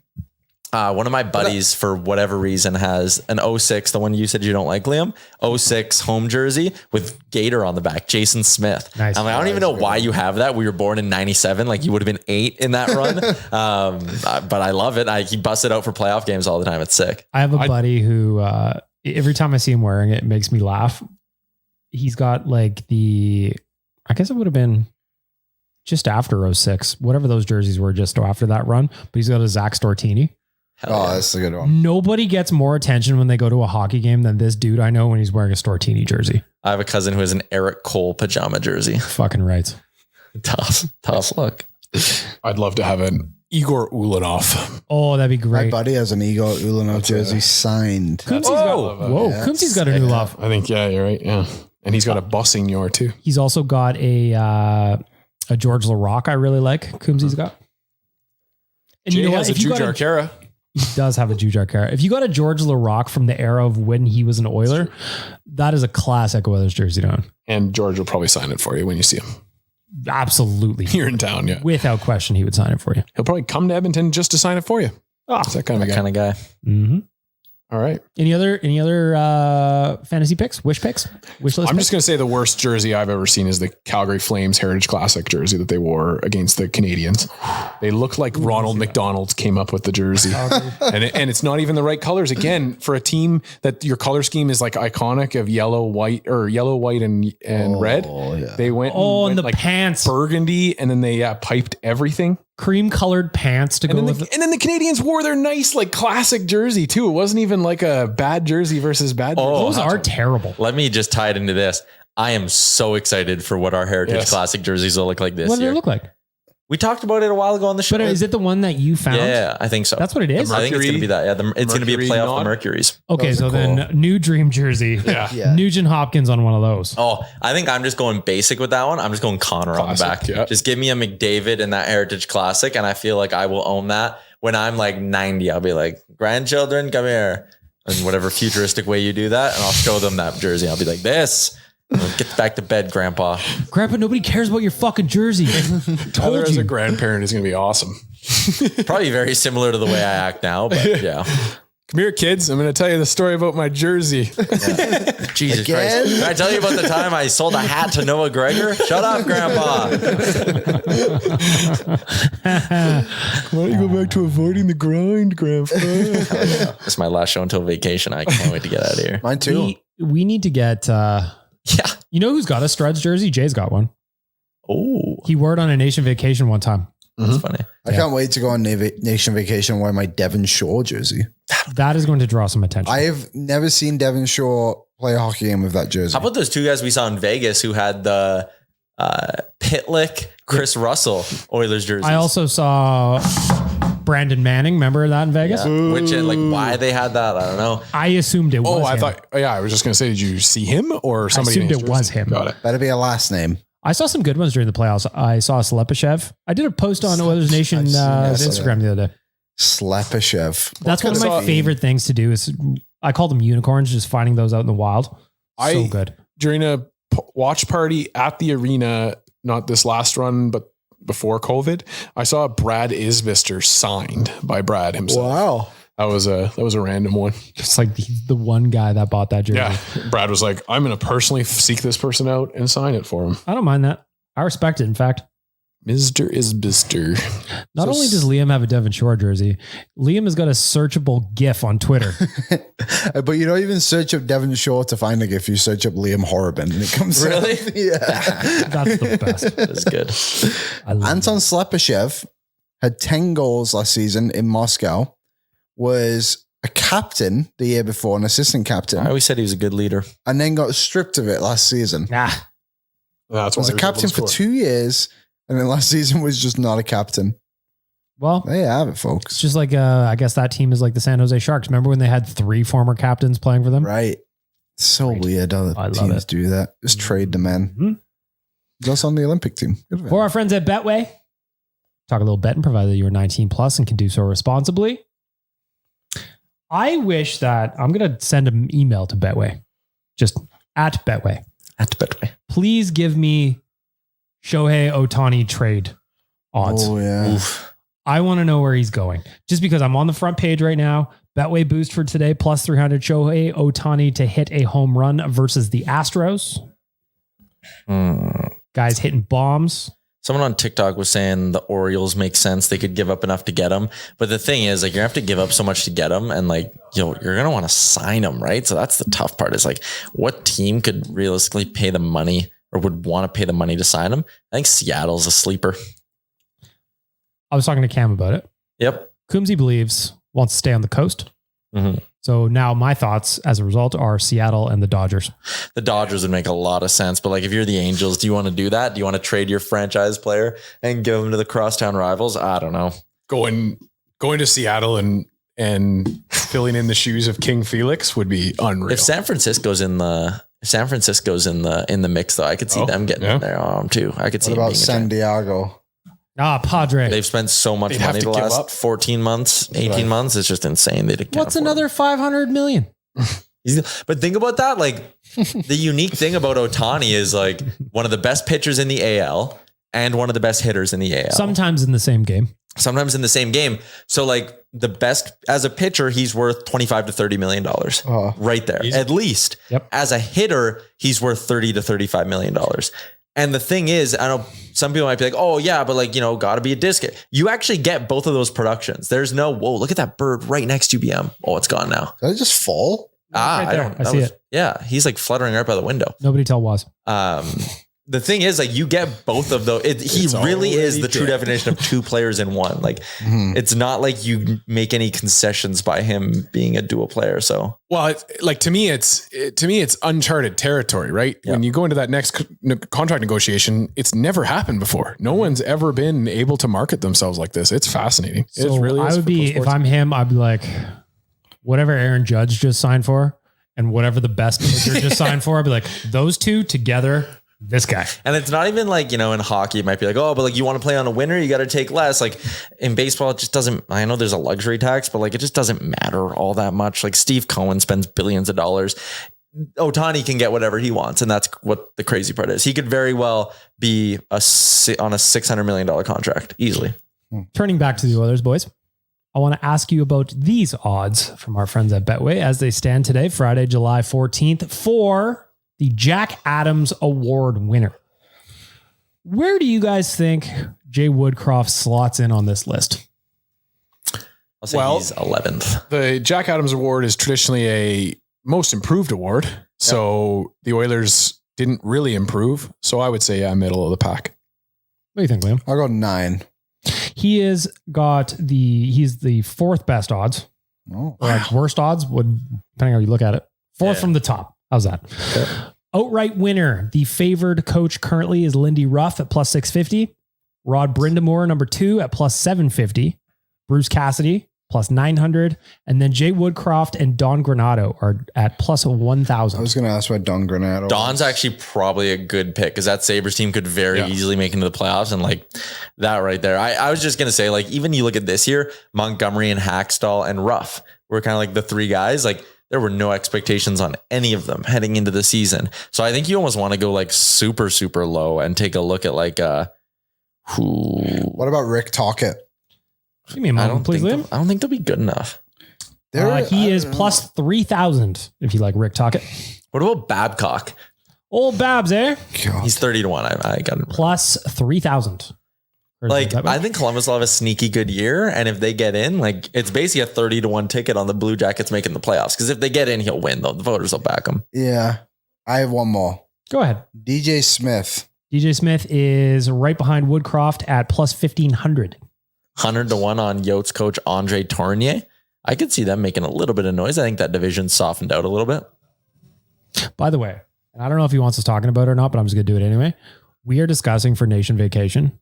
One of my buddies, for whatever reason, has an 06, the one you said you don't like, Liam, 06 home jersey with Gator on the back, Jason Smith. Nice. I'm like, I don't even know why you have that. We were born in 97. Like you would have been 8 in that run. But I love it. He busts it out for playoff games all the time. It's sick. I have a buddy who, every time I see him wearing it, it makes me laugh. He's got like I guess it would have been just after 06, whatever those jerseys were just after that run, but he's got a Zach Stortini. That's a good one. Nobody gets more attention when they go to a hockey game than this dude I know when he's wearing a Stortini jersey. I have a cousin who has an Eric Cole pajama jersey. Fucking right. Tough look. I'd love to have an Igor Ulanov. Oh, that'd be great. My buddy has an Igor Ulanov jersey signed. Kumsi's got a new love. I think, yeah, you're right. Yeah. And he's got a Bossignor too. He's also got a George Larocque I really like. Kumsi's got. And Jay you know has what? a Jujar Kara. He does have a Jujar Kara. If you got a George Larocque from the era of when he was an Oiler, that is a classic Oilers jersey to own. And George will probably sign it for you when you see him. Absolutely. Here in town, yeah. Without question, he would sign it for you. He'll probably come to Edmonton just to sign it for you. It's that kind of guy. Mm-hmm. All right. Any other fantasy picks? Wish list? I'm just going to say the worst jersey I've ever seen is the Calgary Flames Heritage Classic jersey that they wore against the Canadians. They look like Ronald McDonald came up with the jersey. and it's not even the right colors. Again, for a team that your color scheme is like iconic of yellow, white, and red. Yeah. They went and the like pants. burgundy, and then they piped everything. Cream colored pants to go with it. And then the Canadians wore their nice, like classic jersey too. It wasn't even like a bad jersey versus bad jersey. Those are terrible. Let me just tie it into this. I am so excited for what our Heritage Classic jerseys will look like this year. What do they look like? We talked about it a while ago on the show. But is it the one that you found? Yeah, I think so. That's what it is? I think it's going to be that. Yeah, it's going to be a playoff of the Mercuries. Okay, so then new dream jersey. Yeah. Nugent Hopkins on one of those. Oh, I think I'm just going basic with that one. I'm just going Connor on the back. Yeah. Just give me a McDavid in that Heritage Classic, and I feel like I will own that. When I'm like 90, I'll be like, grandchildren, come here. In whatever futuristic way you do that, and I'll show them that jersey. I'll be like, this. Get back to bed, Grandpa. Grandpa, nobody cares about your fucking jersey. Tyler as a grandparent is going to be awesome. Probably very similar to the way I act now, but yeah. Come here, kids. I'm going to tell you the story about my jersey. Yeah. Jesus Christ. Can I tell you about the time I sold a hat to Noah Gregor? Shut up, Grandpa. Why don't you go back to avoiding the grind, Grandpa? It's my last show until vacation. I can't wait to get out of here. Mine too. We need to get... Yeah. You know who's got a Struds jersey? Jay's got one. Oh. He wore it on a nation vacation one time. That's funny. I can't wait to go on nation vacation and wear my Devon Shore jersey. That is going to draw some attention. I have never seen Devon Shore play a hockey game with that jersey. How about those two guys we saw in Vegas who had the Pitlick, Chris Russell Oilers jerseys? I also saw Brandon Manning. Remember that in Vegas? Yeah. Which, like, why they had that, I don't know. I assumed it was him. I was just going to say, did you see him or somebody? I assumed it was him. Got it. Better be a last name. I saw some good ones during the playoffs. I saw Slepyshev. I did a post on Oilers Nation Instagram the other day. Slepyshev. That's one of my favorite things to do is I call them unicorns, just finding those out in the wild. So good. During a watch party at the arena, not this last run, but before COVID, I saw Brad Isbister signed by Brad himself. Wow. That was a random one. It's like he's the one guy that bought that jersey. Yeah. Brad was like, I'm going to personally seek this person out and sign it for him. I don't mind that. I respect it. In fact, Mr. Isbister. Not only does Liam have a Devon Shore jersey, Liam has got a searchable GIF on Twitter. But you don't even search up Devon Shore to find a GIF. You search up Liam Horribin and it comes Really? up. Yeah. That's the best. That's good. Anton Slepyshev had 10 goals last season in Moscow, was a captain the year before, an assistant captain, I always said he was a good leader. and then got stripped of it last season. Ah, That's Was why a captain for 2 years, and then last season was just not a captain. well, There you have it, it's folks. just like, I guess that team is like the San Jose Sharks. Remember when they had 3 former captains playing for them? Right. So Great. weird how I love teams it. do that. Just trade the men. Mhm. He's also on the Olympic team. Good for him. For our friends at Betway, talk a little betting, provided that you are 19 plus and can do so responsibly. I wish that I'm going to send an email to Betway, just at Betway. At Betway. Please give me Shohei Ohtani trade odds. Oh, yeah. I want to know where he's going. Just because I'm on the front page right now. Betway boost for today, plus 300 Shohei Ohtani to hit a home run versus the Astros. Guys hitting bombs. Someone on TikTok was saying the Orioles make sense. They could give up enough to get him. But the thing is, like, you have to give up so much to get him. And like, you're going to want to sign him, right? So that's the tough part is like, what team could realistically pay the money or would want to pay the money to sign him? I think Seattle's a sleeper. I was talking to Cam about it. Yep. Coombsy believes wants to stay on the coast. Mm-hmm. So now my thoughts as a result are Seattle and the Dodgers. The Dodgers would make a lot of sense. But like, if you're the Angels, do you want to do that? Do you want to trade your franchise player and give him to the crosstown rivals? I don't know. Going to Seattle and filling in the shoes of King Felix would be unreal. If San Francisco's in the mix, though, I could see them getting in there too. I could see What him about being San Diego? Padre. They've spent so much They'd have money to the give last up. 14 months, 18 months. It's just insane. They can't What's afford another 500 million? it. But think about that. Like, the unique thing about Ohtani is like one of the best pitchers in the AL and one of the best hitters in the AL. Sometimes in the same game. Sometimes in the same game. So like the best as a pitcher, he's worth $25 to $30 million right there, at least. Yep. As a hitter, he's worth $30 to $35 million. And the thing is, I know some people might be like, oh yeah, but like, got to be a disc. You actually get both of those productions. There's no, whoa, look at that bird right next to BM. Oh, it's gone now. Did I just fall? Right there. I see it. Yeah. He's like fluttering right by the window. Nobody tell Waz. The thing is, like, you get both of those. He really is the true definition of 2 players in one. Like, it's not like you make any concessions by him being a dual player. So, well, to me, it's uncharted territory, right? Yeah. When you go into that next contract negotiation, it's never happened before. No one's ever been able to market themselves like this. It's fascinating. So it really is. I would be, if I'm him, I'd be like, whatever Aaron Judge just signed for and whatever the best pitcher just signed for, I'd be like, those two together, this guy. and it's not even like, in hockey, it might be like, oh, but like, you want to play on a winner, you got to take less. Like in baseball, it just doesn't, I know there's a luxury tax, but like, it just doesn't matter all that much. Like Steve Cohen spends billions of dollars. Ohtani can get whatever he wants. And that's what the crazy part is. He could very well be on a $600 million contract easily. Turning back to the Oilers, boys, I want to ask you about these odds from our friends at Betway as they stand today, Friday, July 14th, for the Jack Adams Award winner. Where do you guys think Jay Woodcroft slots in on this list? I'll say he's 11th. The Jack Adams Award is traditionally a most improved award. So the Oilers didn't really improve. So I would say, middle of the pack. What do you think, Liam? I got 9. He's the 4th best odds. Oh, Or like worst odds, depending on how you look at it. 4th from the top. How's that? Okay. Outright winner. The favored coach currently is Lindy Ruff at plus 650. Rod Brindamore, number 2 at plus 750. Bruce Cassidy, plus 900. And then Jay Woodcroft and Don Granato are at plus 1,000. I was going to ask about Don Granato. Don's actually probably a good pick because that Sabres team could very easily make into the playoffs. And like that right there, I was just going to say, like, even you look at this year, Montgomery and Hackstall and Ruff were kind of like the three guys. Like there were no expectations on any of them heading into the season. So I think you almost want to go like super, super low and take a look at like, What about Rick Tocchet? Give me a moment, please, Liam. I don't think they'll be good enough. He is plus 3,000 if you like Rick Tocchet. What about Babcock? Old Babs, eh? God. He's 30 to 1. I got him. Plus 3,000. Like, I think Columbus will have a sneaky good year. And if they get in, like, it's basically a 30 to 1 ticket on the Blue Jackets making the playoffs. Because if they get in, he'll win, though. The voters will back him. Yeah. I have one more. Go ahead. DJ Smith. DJ Smith is right behind Woodcroft at plus 1,500. 100 to 1 on Yotes coach Andre Tournier. I could see them making a little bit of noise. I think that division softened out a little bit. By the way, and I don't know if he wants us talking about it or not, but I'm just going to do it anyway. We are discussing for Nation Vacation,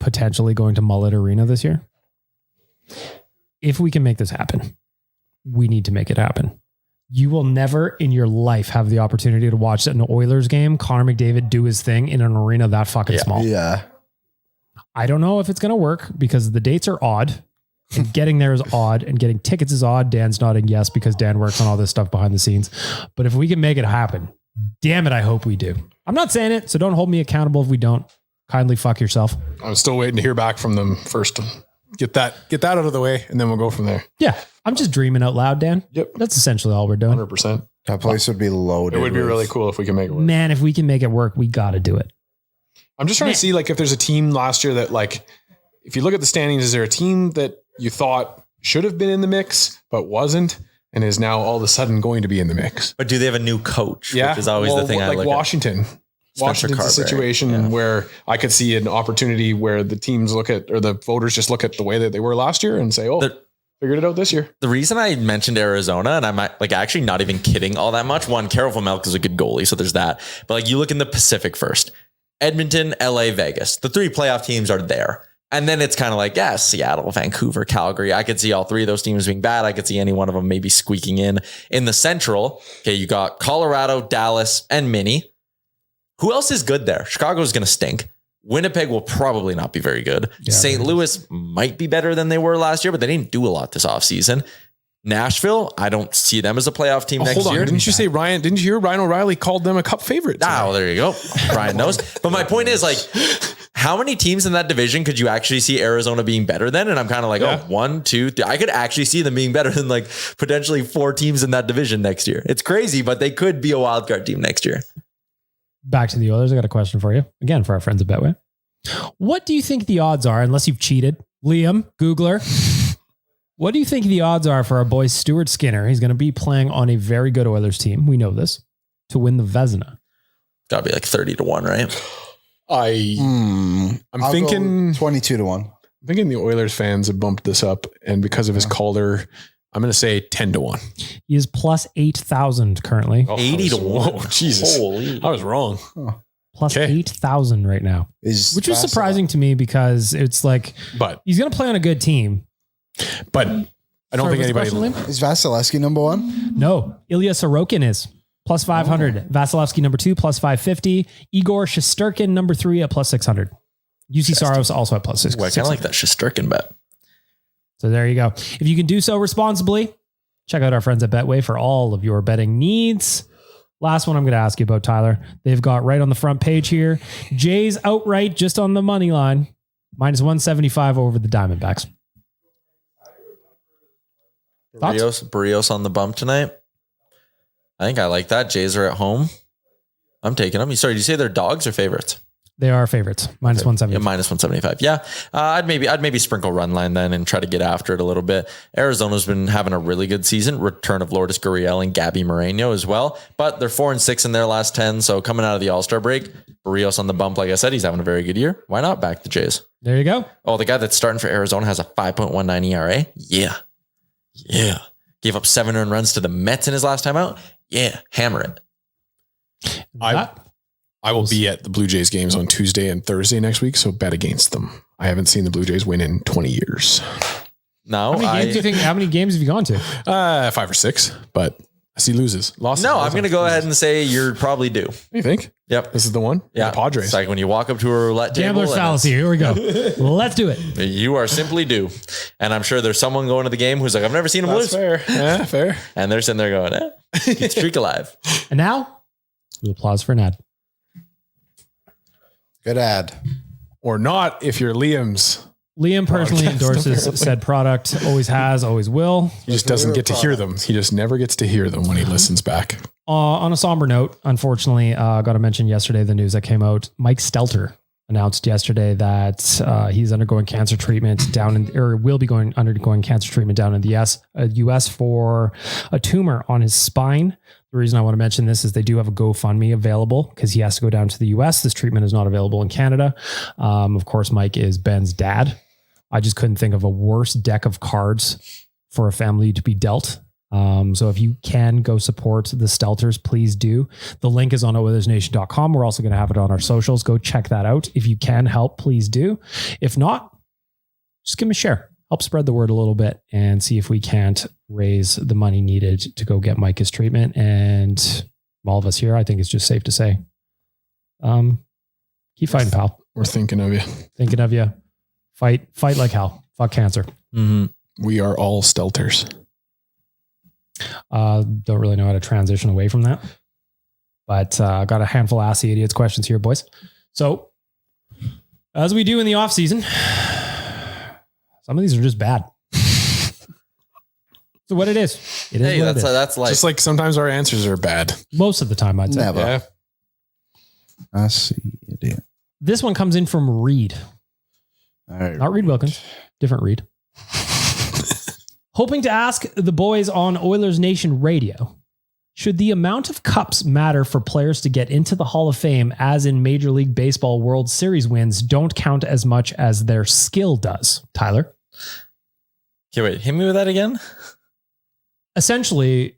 potentially going to Mullet Arena this year. If we can make this happen, we need to make it happen. You will never in your life have the opportunity to watch an Oilers game, Connor McDavid do his thing in an arena that fucking small. Yeah. I don't know if it's going to work because the dates are odd and getting there is odd and getting tickets is odd. Dan's nodding yes because Dan works on all this stuff behind the scenes. But if we can make it happen, damn it, I hope we do. I'm not saying it, so don't hold me accountable if we don't. Kindly fuck yourself. I'm still waiting to hear back from them first. Get that out of the way, and then we'll go from there. Yeah, I'm just dreaming out loud, Dan. Yep. That's essentially all we're doing. 100%. That place would be loaded. It would be really cool if we can make it work. Man, if we can make it work, we got to do it. I'm just trying to see, like, if there's a team last year that, like, if you look at the standings, is there a team that you thought should have been in the mix but wasn't and is now all of a sudden going to be in the mix? But do they have a new coach? Yeah. Which is always the thing I like look Washington. at. Washington's a situation where I could see an opportunity where the teams look at, or the voters just look at the way that they were last year and say, figured it out this year. The reason I mentioned Arizona, and I'm like actually not even kidding all that much. One, Carol Vermelk is a good goalie, so there's that. But like you look in the Pacific first, Edmonton, LA, Vegas. The three playoff teams are there. And then it's kind of like, yeah, Seattle, Vancouver, Calgary. I could see all three of those teams being bad. I could see any one of them maybe squeaking in. In the Central, okay, you got Colorado, Dallas, and Minnie. Who else is good there? Chicago is going to stink. Winnipeg will probably not be very good. Yeah, St. Louis might be better than they were last year, but they didn't do a lot this offseason. Nashville, I don't see them as a playoff team next year. Didn't you hear Ryan O'Reilly called them a cup favorite? Oh, there you go. Brian knows. But my point is, like, how many teams in that division could you actually see Arizona being better than? And I'm kind of like, 1, 2, 3. I could actually see them being better than like potentially 4 teams in that division next year. It's crazy, but they could be a wild card team next year. Back to the Oilers. I got a question for you. Again, for our friends at Betway. What do you think the odds are, unless you've cheated? Liam, Googler. What do you think the odds are for our boy Stuart Skinner? He's going to be playing on a very good Oilers team. We know this. To win the Vezina. Gotta be like 30 to 1, right? I'm thinking 22 to 1. I'm thinking the Oilers fans have bumped this up, and because of his Calder, I'm going to say 10 to 1. He is plus 8,000 currently. 80 to 1. Whoa, Jesus. Holy. I was wrong. Plus 8,000 right now. Which was surprising to me because it's like, but he's going to play on a good team. But I don't think anybody. Is Vasilevsky number 1? No. Ilya Sorokin is plus 500. Vasilevsky number 2, plus 550. Igor Shesterkin number 3 at plus 600. UC Saros also at plus 600. I kind of like that Shesterkin bet. So there you go. If you can do so responsibly, check out our friends at Betway for all of your betting needs. Last one I'm going to ask you about, Tyler. They've got right on the front page here, Jays outright just on the money line, minus 175 over the Diamondbacks. Barrios on the bump tonight. I think I like that. Jays are at home. I'm taking them. Sorry, did you say they're dogs or favorites? They are favorites. Minus 175. Yeah, minus 175. Yeah. I'd maybe sprinkle run line then and try to get after it a little bit. Arizona's been having a really good season. Return of Lourdes Gurriel and Gabby Moreno as well. But they're 4-6 in their last 10. So coming out of the All-Star break, Barrios on the bump. Like I said, he's having a very good year. Why not back the Jays? There you go. Oh, the guy that's starting for Arizona has a 5.19 ERA. Yeah. Gave up 7 earned runs to the Mets in his last time out. Yeah. Hammer it. I will be at the Blue Jays games on Tuesday and Thursday next week, so bet against them. I haven't seen the Blue Jays win in 20 years. No, How many games have you gone to? 5 or 6, but he loses. Lost. No, I'm going to go ahead and say you're probably due. You think? Yep. This is the one? Yeah. The Padres. It's like when you walk up to a roulette table. Gambler's fallacy. Here we go. Let's do it. You are simply due. And I'm sure there's someone going to the game who's like, I've never seen him lose. Fair. Yeah, fair. And they're sitting there going, keep the streak alive. And now, we applause for an ad. Good ad. Or not if you're Liam's. Liam personally endorses said product, always has, always will. He just doesn't get to hear them. He just never gets to hear them when he listens back. On a somber note, unfortunately, got to mention yesterday the news that came out. Mike Stelter announced yesterday that he's undergoing cancer treatment will be undergoing cancer treatment down in the US for a tumor on his spine. The reason I want to mention this is they do have a GoFundMe available because he has to go down to the US. This treatment is not available in Canada. Of course, Mike is Ben's dad. I just couldn't think of a worse deck of cards for a family to be dealt. So if you can go support the Stelters, please do. The link is on Oilersnation.com. We're also going to have it on our socials. Go check that out. If you can help, please do. If not, just give them a share. Help spread the word a little bit and see if we can't raise the money needed to go get Mike his treatment. And all of us here, I think it's just safe to say, keep fighting, pal. We're thinking of you. Thinking of you. Fight like hell. Fuck cancer. Mm-hmm. We are all Stelters. Don't really know how to transition away from that, but I got a handful of Ask the Idiots questions here, boys. So as we do in the off season, some of these are just bad. So what it is, that's like just like sometimes our answers are bad. Most of the time, I'd say. Never. Yeah. Ask the Idiot. This one comes in from Reed. All right. Not Reed Wilkins, different Reed. Hoping to ask the boys on Oilers Nation Radio, should the amount of cups matter for players to get into the Hall of Fame, as in Major League Baseball World Series wins don't count as much as their skill does? Tyler? Okay, wait, hit me with that again. Essentially,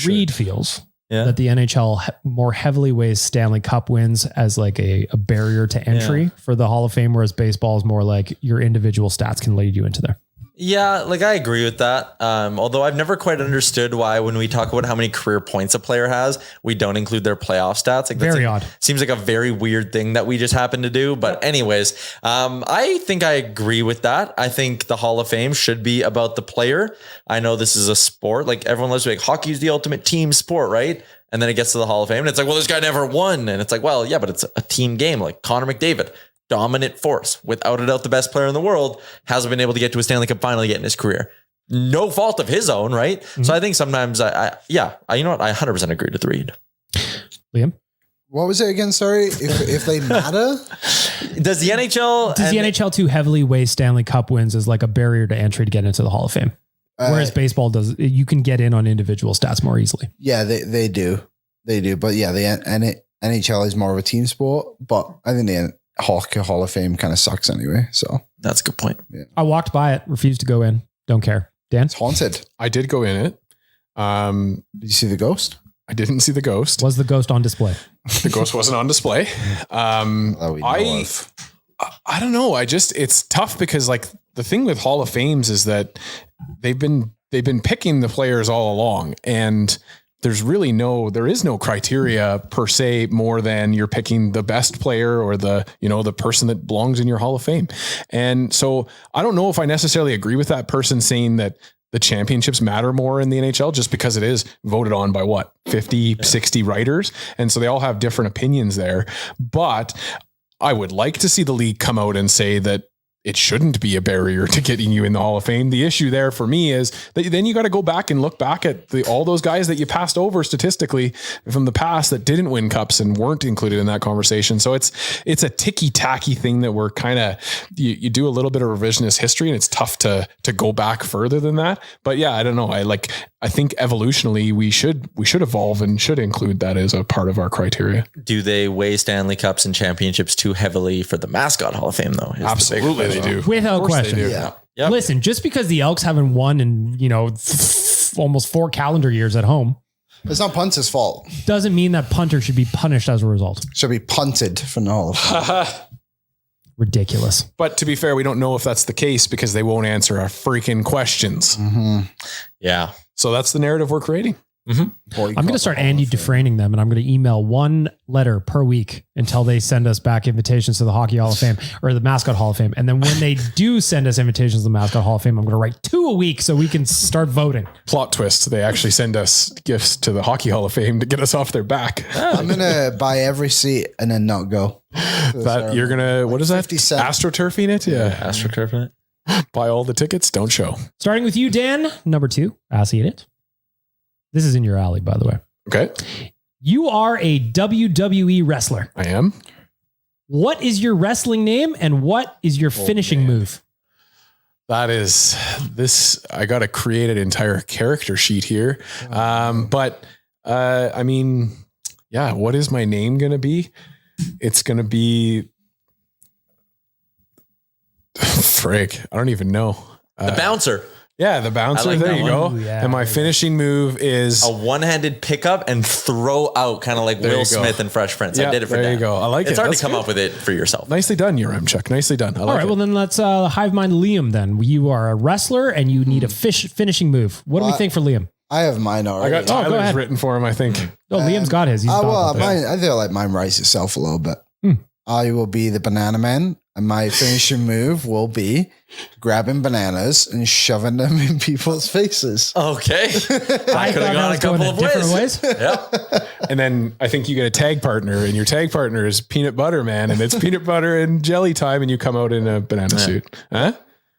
Reed feels that the NHL more heavily weighs Stanley Cup wins as like a barrier to entry for the Hall of Fame, whereas baseball is more like your individual stats can lead you into there. Yeah, like I agree with that. Although I've never quite understood why when we talk about how many career points a player has, we don't include their playoff stats. Like very odd. Seems like a very weird thing that we just happen to do. But anyways, I think I agree with that. I think the Hall of Fame should be about the player. I know this is a sport. Like everyone loves to be like, hockey is the ultimate team sport, right? And then it gets to the Hall of Fame and it's like, well, this guy never won. And it's like, well, yeah, but it's a team game. Like Connor McDavid. Dominant force, without a doubt, the best player in the world, hasn't been able to get to a Stanley Cup final yet in his career. No fault of his own, right? Mm-hmm. So I think sometimes I you know what? I 100% agree with Reed. Liam? What was it again? Sorry. If they matter? Does the NHL too heavily weigh Stanley Cup wins as like a barrier to entry to get into the Hall of Fame? Whereas baseball does, you can get in on individual stats more easily. Yeah, they do. They do. But yeah, the NHL is more of a team sport, but I think the Hockey Hall of Fame kind of sucks anyway. So that's a good point. Yeah. I walked by it, refused to go in. Don't care. Dan? It's haunted. I did go in it. Did you see the ghost? I didn't see the ghost. Was the ghost on display? The ghost wasn't on display. I don't know. It's tough because like the thing with Hall of Fames is that they've been picking the players all along, and there is no criteria per se more than you're picking the best player or the person that belongs in your Hall of Fame. And so I don't know if I necessarily agree with that person saying that the championships matter more in the NHL just because it is voted on by 50, 60 writers. And so they all have different opinions there, but I would like to see the league come out and say that it shouldn't be a barrier to getting you in the Hall of Fame. The issue there for me is that then you got to go back and look back at all those guys that you passed over statistically from the past that didn't win cups and weren't included in that conversation. So it's a ticky-tacky thing that we're kind of, you do a little bit of revisionist history and it's tough to go back further than that. But yeah, I don't know. I think evolutionally we should evolve and should include that as a part of our criteria. Do they weigh Stanley Cups and championships too heavily for the mascot Hall of Fame though? Absolutely. They do. Without question. Yeah. Yep. Listen, just because the Elks haven't won in, almost 4 calendar years at home, it's not punter's fault. Doesn't mean that punter should be punished as a result. Should be punted from the Hall of Fame. ridiculous. But to be fair, we don't know if that's the case because they won't answer our freaking questions. Yeah. So that's the narrative we're creating. I'm going to start Andy Dufresning them, and I'm going to email one letter per week until they send us back invitations to the Hockey Hall of Fame or the Mascot Hall of Fame. And then when they do send us invitations to the Mascot Hall of Fame, I'm going to write 2 a week so we can start voting. Plot twist. They actually send us gifts to the Hockey Hall of Fame to get us off their back. I'm going to buy every seat and then not go. That you're going to, what is that? 50 cents. AstroTurfing it? Yeah. AstroTurfing it. Buy all the tickets. Don't show. Starting with you, Dan. Number 2, Ask It. This is in your alley, by the way. Okay. You are a WWE wrestler. I am. What is your wrestling name and what is your finishing move? That is this. I got to create an entire character sheet here. But I mean, yeah, what is my name going to be? It's going to be frick. I don't even know. The Bouncer. Yeah, the Bouncer. like There that you one. go. Ooh, yeah. And my finishing move is A one-handed pickup and throw out, kind of like There Will you go. Smith in Fresh Prince. Yeah, I did it for there Dan. you go. I like it's it. hard That's to come good. up with it for yourself. nicely done, Chuck. Nicely done. I like All right, it. well then let's hive mind Liam then. You are a wrestler and you need a finishing move. What do we think for Liam? I have mine I already. got go Tyler's ahead. written for him, I think. Oh, Liam's got his. He's thought well, about this. I feel like mine writes itself a little bit. I will be the Banana Man, and my finishing move will be grabbing bananas and shoving them in people's faces. Okay. I That could thought have that gone a was going couple in of different ways. ways. Yep. And then I think you get a tag partner, and your tag partner is Peanut Butter Man, and it's peanut butter and jelly time, and you come out in a banana suit. Huh?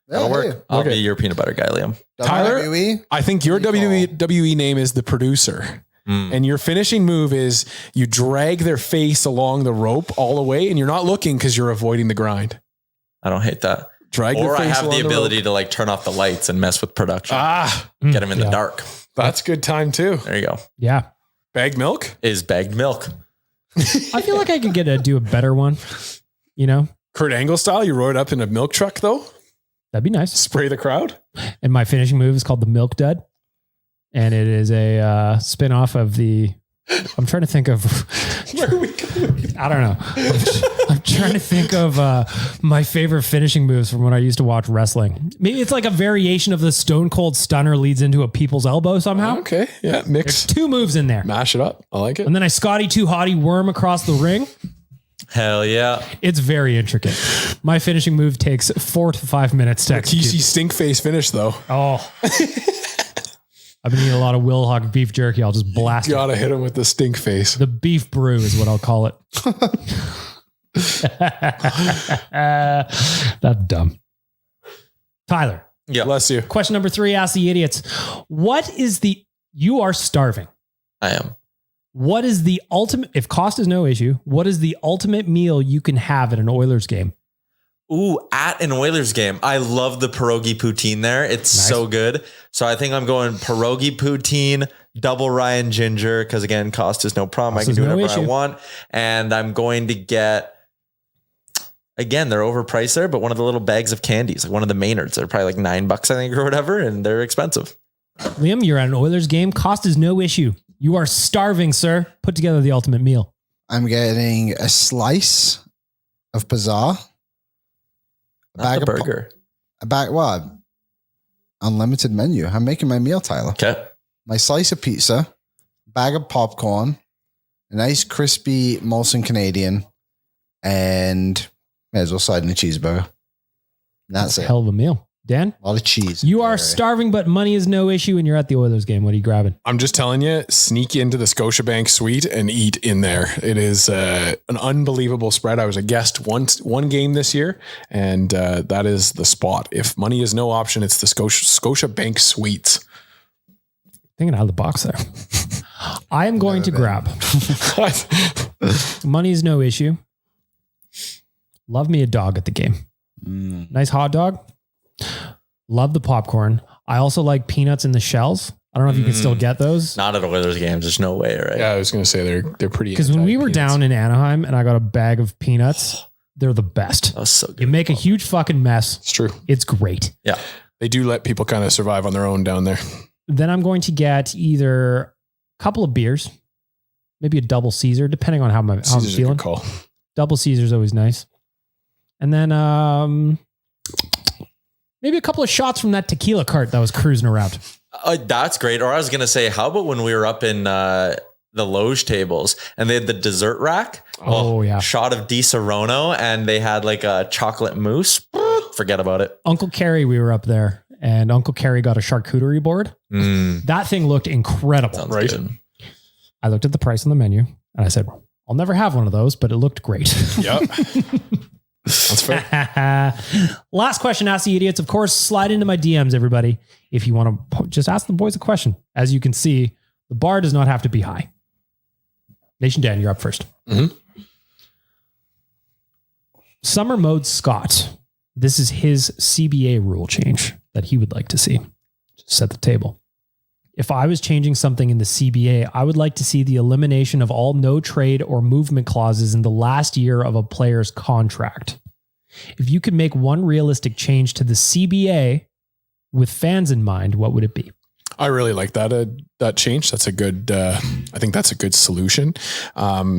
That'll work. I'll Okay. be your peanut butter guy, Liam. Tyler? WWE? I think your WWE name is the producer. And your finishing move is you drag their face along the rope all the way, and you're not looking because you're avoiding the grind. I don't hate that. Drag their Or I face have along the the ability rope. to like turn off the lights and mess with production. Get them in the dark. That's good time too. There you go. Yeah. Bagged milk? Is bagged milk. I feel like I could do a better one. You know, Kurt Angle style? You rode up in a milk truck though? that'd be nice. Spray the crowd? And my finishing move is called the Milk Dud. And it is a spin-off of I'm trying to think of Where are we going? I don't know. I'm trying to think of my favorite finishing moves from when I used to watch wrestling. Maybe it's like a variation of the Stone Cold Stunner leads into a people's elbow somehow. Okay. Yeah. Mix. 2 moves in there. Mash it up. I like it. And then I Scotty 2 Hottie worm across the ring. Hell yeah. It's very intricate. My finishing move takes 4 to 5 minutes to execute. TC stink face finish though. Oh. I've been eating a lot of Wilhock beef jerky. I'll just blast it. Gotta hit him with the stink face. The beef brew is what I'll call it. That's dumb. Tyler, Yeah. Bless you. question number 3, ask the idiots. You are starving. I am. What is the ultimate, if cost is no issue, what is the ultimate meal you can have at an Oilers game? Ooh, at an Oilers game. I love the pierogi poutine there. It's so good. So I think I'm going pierogi poutine, double Ryan ginger, because again, cost is no problem. I can do whatever I want. And I'm going to get, again, they're overpriced there, but one of the little bags of candies, like one of the Maynards. They're probably like $9, I think, or whatever, and they're expensive. Liam, you're at an Oilers game. Cost is no issue. You are starving, sir. Put together the ultimate meal. I'm getting a slice of pizzazz. Not the burger. Unlimited menu. I'm making my meal, Tyler. Okay. My slice of pizza, bag of popcorn, a nice crispy Molson Canadian, and may as well slide in a cheeseburger. And that's it. Hell of a meal. Dan, A lot of cheese. you are starving, but money is no issue, and you're at the Oilers game. What are you grabbing? I'm just telling you, sneak into the Scotiabank suite and eat in there. It is an unbelievable spread. I was a guest one game this year, and that is the spot. If money is no option, it's the Scotiabank suites. Thinking out of the box there. I am going to grab. Money is no issue. Love me a dog at the game. Nice hot dog. Love the popcorn. I also like peanuts in the shells. I don't know if you can still get those. Not at Oilers games. There's no way, right? Yeah, I was going to say they're pretty. Because when we were down in Anaheim and I got a bag of peanuts, they're the best. That was so good. You make a huge fucking mess. It's true. It's great. Yeah. They do let people kind of survive on their own down there. Then I'm going to get either a couple of beers, maybe a double Caesar, depending on how I'm Caesar's a feeling. good call. Double Caesar is always nice. And then maybe a couple of shots from that tequila cart that was cruising around. That's great. Or I was going to say, how about when we were up in the Loge tables and they had the dessert rack? Yeah. Shot of Di Serono and they had like a chocolate mousse. Forget about it. Uncle Kerry, we were up there and Uncle Kerry got a charcuterie board. That thing looked incredible. Sounds good. I looked at the price on the menu and I said, I'll never have one of those, but it looked great. Yep. That's fair. Last question, Ask the Idiots. Of course, slide into my DMs, everybody. If you want to just ask the boys a question. As you can see, the bar does not have to be high. Nation Dan, you're up first. Mm-hmm. Summer Mode Scott. This is his CBA rule change that he would like to see. Just set the table. If I was changing something in the CBA, I would like to see the elimination of all no trade or movement clauses in the last year of a player's contract. If you could make one realistic change to the CBA with fans in mind, what would it be? I really like that change. That's a good, I think that's a good solution. For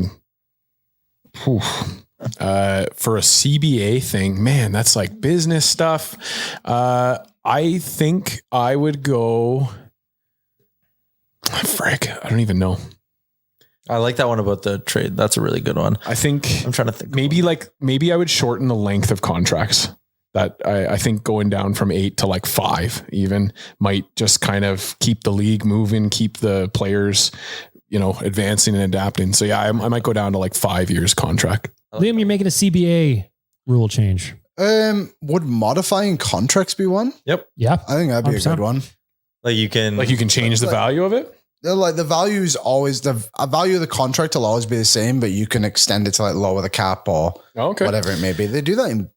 a CBA thing, man, that's like business stuff. I think I would go, frick, I don't even know. I like that one about the trade. That's a really good one. I think I'm trying to think. Maybe I would shorten the length of contracts. That I think going down from 8 to like 5 even might just kind of keep the league moving, keep the players, advancing and adapting. So yeah, I might go down to like 5 years contract. Liam, you're making a CBA rule change. Would modifying contracts be one? Yep. Yeah. I think that'd be 100%. A good one. Like you can change the value of it. Like the value is always the value of the contract will always be the same, but you can extend it to like lower the cap or whatever it may be. They do that in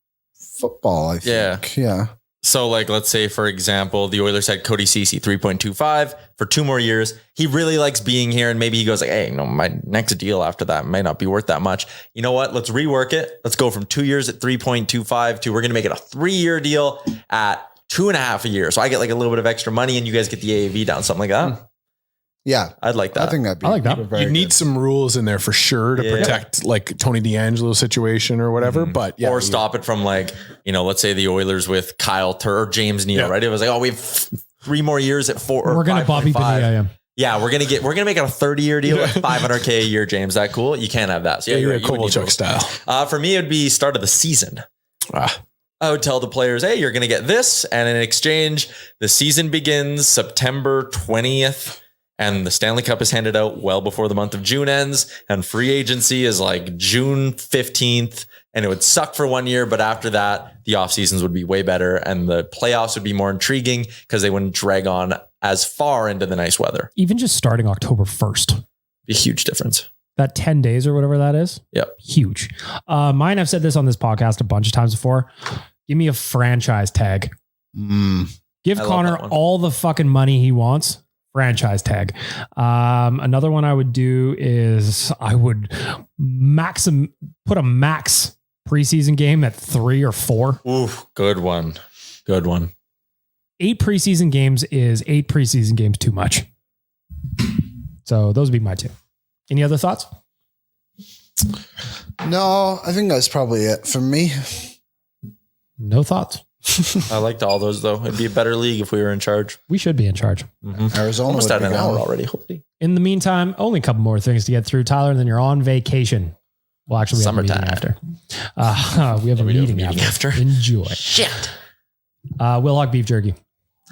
football, I think. Yeah. So like, let's say for example, the Oilers had Cody Ceci 3.25 for 2 more years. He really likes being here. And maybe he goes like, hey, my next deal after that might not be worth that much. You know what? Let's rework it. Let's go from 2 years at 3.25 to we're going to make it a 3-year deal at 2.5 a year. So I get like a little bit of extra money and you guys get the AAV down, something like that. Yeah. I'd like that. I think that'd be, I like that. You need some rules in there for sure to protect like Tony D'Angelo's situation or whatever, but yeah. Or stop it from like, let's say the Oilers with Kyle Turr or James Neal, right? It was like, we have 3 more years at 4 or we're going to Bobby Bonilla. Yeah, we're going to make it a 30-year deal at $500K a year, James. That cool? You can't have that. So you're a Kovalchuk style. For me, it'd be start of the season. I would tell the players, hey, you're going to get this. And in exchange, the season begins September 20th. And the Stanley Cup is handed out well before the month of June ends. And free agency is like June 15th. And it would suck for 1 year. But after that, the off seasons would be way better. And the playoffs would be more intriguing because they wouldn't drag on as far into the nice weather. Even just starting October 1st. Be a huge difference. That 10 days or whatever that is. Yep. Huge. Mine, I've said this on this podcast a bunch of times before. Give me a franchise tag. Give Connor all the fucking money he wants. Franchise tag. Another one I would do is I would put a max preseason game at 3 or 4. Ooh, good one. Good one. 8 preseason games is 8 preseason games too much. So those would be my 2. Any other thoughts? No, I think that's probably it for me. No thoughts. I liked all those though. It'd be a better league if we were in charge. We should be in charge. Arizona almost at an hour already. Hopefully. In the meantime, only a couple more things to get through, Tyler, and then you're on vacation. Well, actually, we have a meeting after. We have a meeting after. Enjoy. Shit. Wilhauk beef jerky.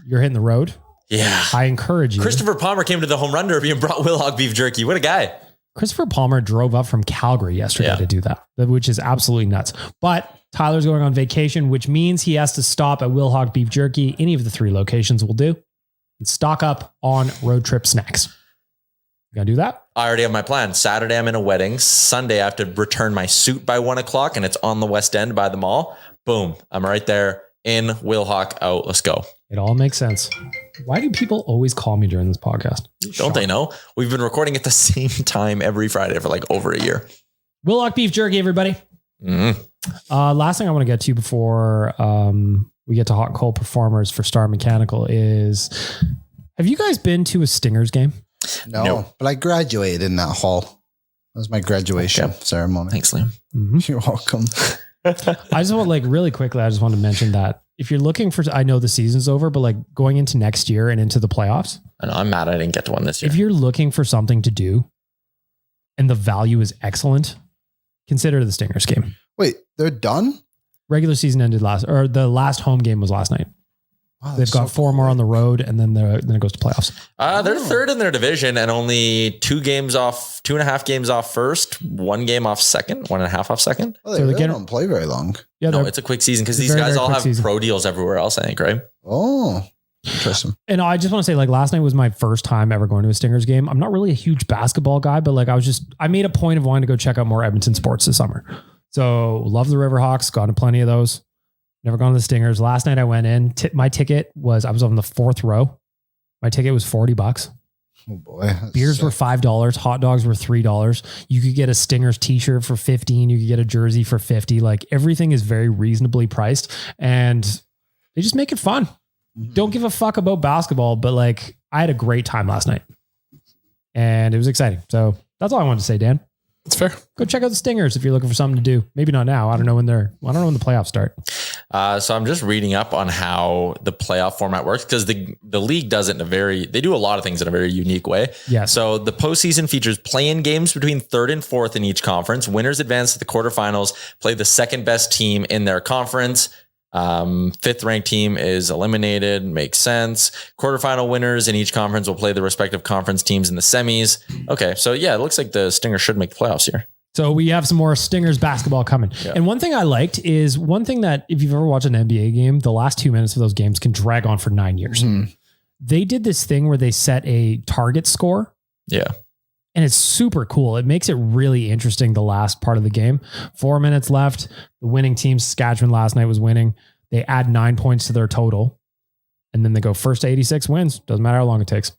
You're hitting the road. Yeah. I encourage you. Christopher Palmer came to the home run derby and brought Wilhauk beef jerky. What a guy. Christopher Palmer drove up from Calgary yesterday to do that, which is absolutely nuts. But Tyler's going on vacation, which means he has to stop at Wilhauk beef jerky. Any of the 3 locations will do. And stock up on road trip snacks. You gonna do that? I already have my plan. Saturday, I'm in a wedding. Sunday, I have to return my suit by 1 o'clock and it's on the West End by the mall. Boom. I'm right there in Wilhauk out. Let's go. It all makes sense. Why do people always call me during this podcast? Don't they know? We've been recording at the same time every Friday for like over a year. Wilhauk beef jerky, everybody. Last thing I want to get to before we get to hot and cold performers for Star Mechanical is, have you guys been to a Stingers game? No. But I graduated in that hall. That was my graduation ceremony. Thanks, Liam. You're welcome. I just want really quickly, I just want to mention that if you're looking for, I know the season's over, but like going into next year and into the playoffs. I know, I'm mad I didn't get to one this year. If you're looking for something to do and the value is excellent, consider the Stingers game. Wait, they're done? Regular season ended the last home game was last night. Wow, They've got 4 more on the road, and then it goes to playoffs. They're third in their division and only 2.5 games off first, 1 game off second, 1.5 off second. Well, they don't play very long. Yeah, no, it's a quick season because these guys all have pro deals everywhere else, I think, right? Oh, interesting. And I just want to say, like, last night was my first time ever going to a Stingers game. I'm not really a huge basketball guy, but like I made a point of wanting to go check out more Edmonton sports this summer. So love the Riverhawks, gone to plenty of those. Never gone to the Stingers. Last night I went in. My ticket I was on the 4th row. My ticket was $40. Oh boy. Beers were $5. Hot dogs were $3. You could get a Stingers t-shirt for $15. You could get a jersey for $50. Like everything is very reasonably priced and they just make it fun. Mm-hmm. Don't give a fuck about basketball, but like I had a great time last night and it was exciting. So that's all I wanted to say, Dan. It's fair. Go check out the Stingers if you're looking for something to do. Maybe not now. I don't know when the playoffs start. So I'm just reading up on how the playoff format works because the league does it they do a lot of things in a very unique way. Yeah. So the postseason features play-in games between 3rd and 4th in each conference. Winners advance to the quarterfinals, play the second best team in their conference. 5th ranked team is eliminated. Makes sense. Quarterfinal winners in each conference will play the respective conference teams in the semis. Okay. So yeah, it looks like the Stingers should make the playoffs here. So we have some more Stingers basketball coming. Yeah. And one thing I liked is one thing that if you've ever watched an NBA game, the last 2 minutes of those games can drag on for 9 years. Mm-hmm. They did this thing where they set a target score. Yeah. And it's super cool. It makes it really interesting. The last part of the game, 4 minutes left. The winning team, Saskatchewan last night was winning. They add 9 points to their total and then they go first to 86 wins. Doesn't matter how long it takes.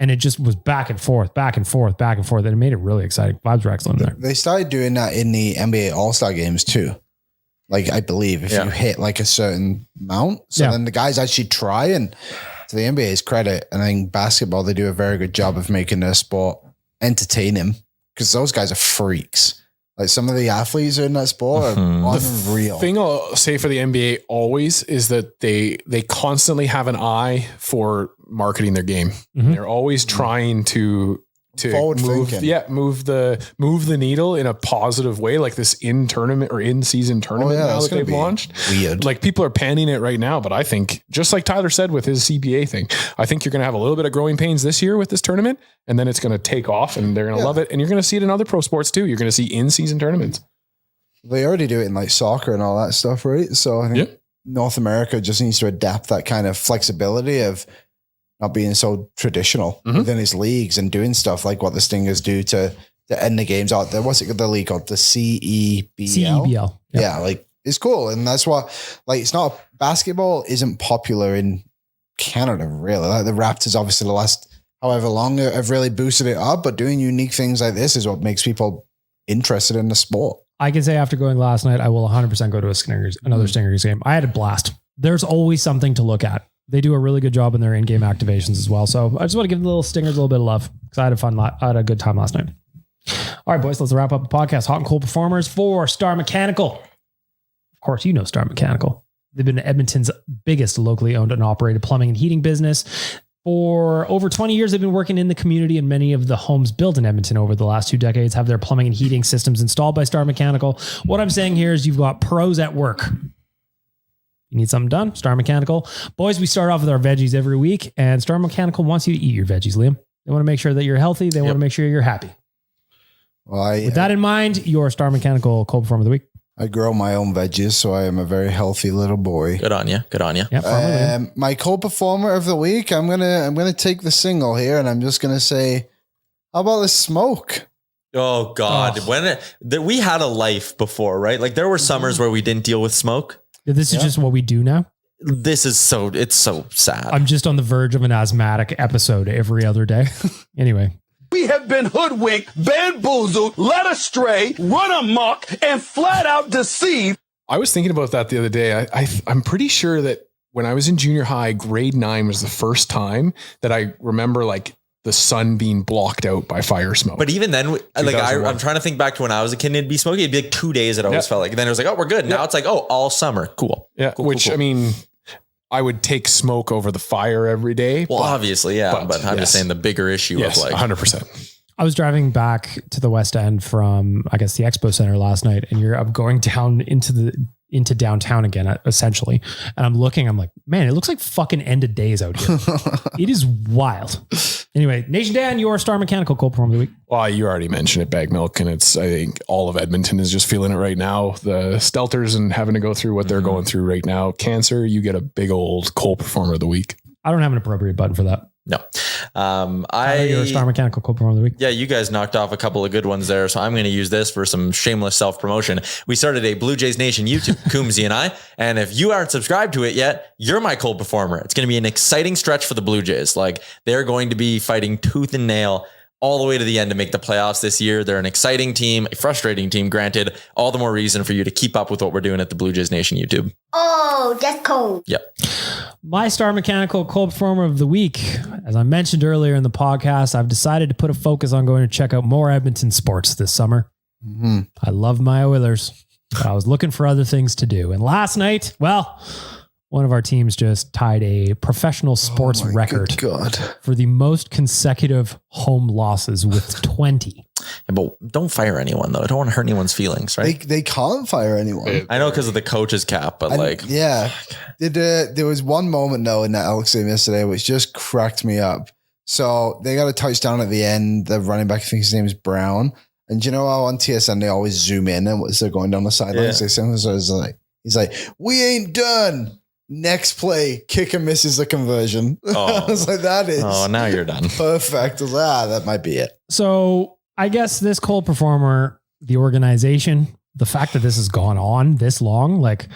And it just was back and forth. And it made it really exciting. Vibes were excellent there. They started doing that in the NBA All-Star games too. Like I believe if you hit like a certain amount, so then the guys actually try, and to the NBA's credit, and I think basketball, they do a very good job of making their sport entertaining because those guys are freaks. Like some of the athletes in that sport are unreal. The thing I'll say for the NBA always is that they constantly have an eye for marketing their game. Mm-hmm. They're always trying to forward move the needle in a positive way, like this in-season tournament now that they've launched. Weird. Like people are panning it right now, but I think just like Tyler said with his CBA thing, I think you're going to have a little bit of growing pains this year with this tournament, and then it's going to take off and they're going to love it. And you're going to see it in other pro sports too. You're going to see in-season tournaments. They already do it in like soccer and all that stuff, right? So I think North America just needs to adapt that kind of flexibility of not being so traditional within his leagues and doing stuff like what the Stingers do to end the games out there. What's it the league called? The CEBL? CEBL. Yeah, like it's cool. And that's what, like, it's not, basketball isn't popular in Canada, really. Like the Raptors, obviously, the last however long have really boosted it up, but doing unique things like this is what makes people interested in the sport. I can say after going last night, I will 100% go to another Stingers game. I had a blast. There's always something to look at. They do a really good job in their in-game activations as well. So I just want to give the little Stingers a little bit of love because I had a good time last night. All right, boys, let's wrap up the podcast. Hot and cold performers for Star Mechanical. Of course, you know Star Mechanical. They've been Edmonton's biggest locally owned and operated plumbing and heating business. For over 20 years, they've been working in the community, and many of the homes built in Edmonton over the last 2 decades have their plumbing and heating systems installed by Star Mechanical. What I'm saying here is you've got pros at work. You need something done? Star Mechanical. Boys, we start off with our veggies every week, and Star Mechanical wants you to eat your veggies, Liam. They want to make sure that you're healthy. They want to make sure you're happy. Well, with that in mind, your Star Mechanical cold performer of the week. I grow my own veggies, so I am a very healthy little boy. Good on you. Yep, my cold performer of the week, I'm gonna take the single here, and I'm just gonna say, how about the smoke? Oh God, we had a life before, right? Like there were summers where we didn't deal with smoke. This is just what we do now. It's so sad. I'm just on the verge of an asthmatic episode every other day. Anyway. We have been hoodwinked, bamboozled, led astray, run amok, and flat out deceived. I was thinking about that the other day. I'm pretty sure that when I was in junior high, grade 9 was the first time that I remember like the sun being blocked out by fire smoke. But even then, like I'm trying to think back to when I was a kid, it'd be smoky. It'd be like 2 days. It always felt like. And then it was like, oh, we're good. Now it's like, oh, all summer. Cool. Yeah. Cool, which, cool. I mean, I would take smoke over the fire every day. Well, obviously, yeah. But I'm just saying the bigger issue of like 100%. I was driving back to the West End from, I guess, the Expo Center last night, and I'm going down into downtown again, essentially. And I'm like, man, it looks like fucking end of days out here. It is wild. Anyway, Nation Dan, your Star Mechanical cold performer of the week. Well, you already mentioned it, Bag Milk, and I think all of Edmonton is just feeling it right now. The Stelters and having to go through what they're going through right now. Cancer, you get a big old cold performer of the week. I don't have an appropriate button for that. No. Your Star Mechanical cold performer of the week. Yeah, you guys knocked off a couple of good ones there. So I'm going to use this for some shameless self-promotion. We started a Blue Jays Nation YouTube, Coombsy and I. And if you aren't subscribed to it yet, you're my cold performer. It's going to be an exciting stretch for the Blue Jays. Like, they're going to be fighting tooth and nail all the way to the end to make the playoffs this year. They're an exciting team, a frustrating team, granted. All the more reason for you to keep up with what we're doing at the Blue Jays Nation YouTube. Oh, that's cold. Yep. My Star Mechanical cold performer of the week. As I mentioned earlier in the podcast, I've decided to put a focus on going to check out more Edmonton sports this summer. Mm-hmm. I love my Oilers, but I was looking for other things to do. And last night, well, one of our teams just tied a professional sports record for the most consecutive home losses with 20. Yeah, but don't fire anyone, though. I don't want to hurt anyone's feelings, right? They can't fire anyone. I know because of the coach's cap, but there was one moment though in that Elks game yesterday which just cracked me up. So they got a touchdown at the end. The running back, I think his name is Brown. And you know how on TSN they always zoom in and as they're going down the sidelines, he's like, "We ain't done." Next play, kicker misses the conversion. I was like, that is. Oh, now you're done. Perfect. I was like, that might be it. So I guess this cold performer, the organization, the fact that this has gone on this long, like,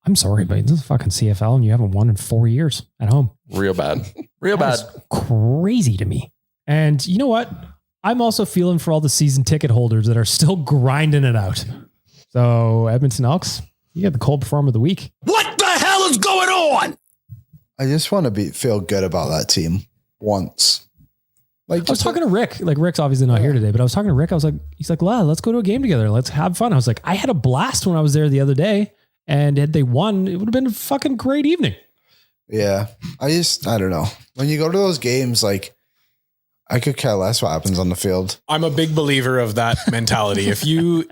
I'm sorry, but this is fucking CFL and you haven't won in 4 years at home. Real bad. Bad. Crazy to me. And you know what? I'm also feeling for all the season ticket holders that are still grinding it out. So Edmonton Elks, you get the cold performer of the week. What the hell is going on? I just want to feel good about that team once. Like, I was talking to Rick. Like, Rick's obviously not here today, but I was talking to Rick. I was like, he's like, "Wow, let's go to a game together. Let's have fun." I was like, I had a blast when I was there the other day, and had they won, it would have been a fucking great evening. Yeah. I don't know. When you go to those games, like, I could care less what happens on the field. I'm a big believer of that mentality. If you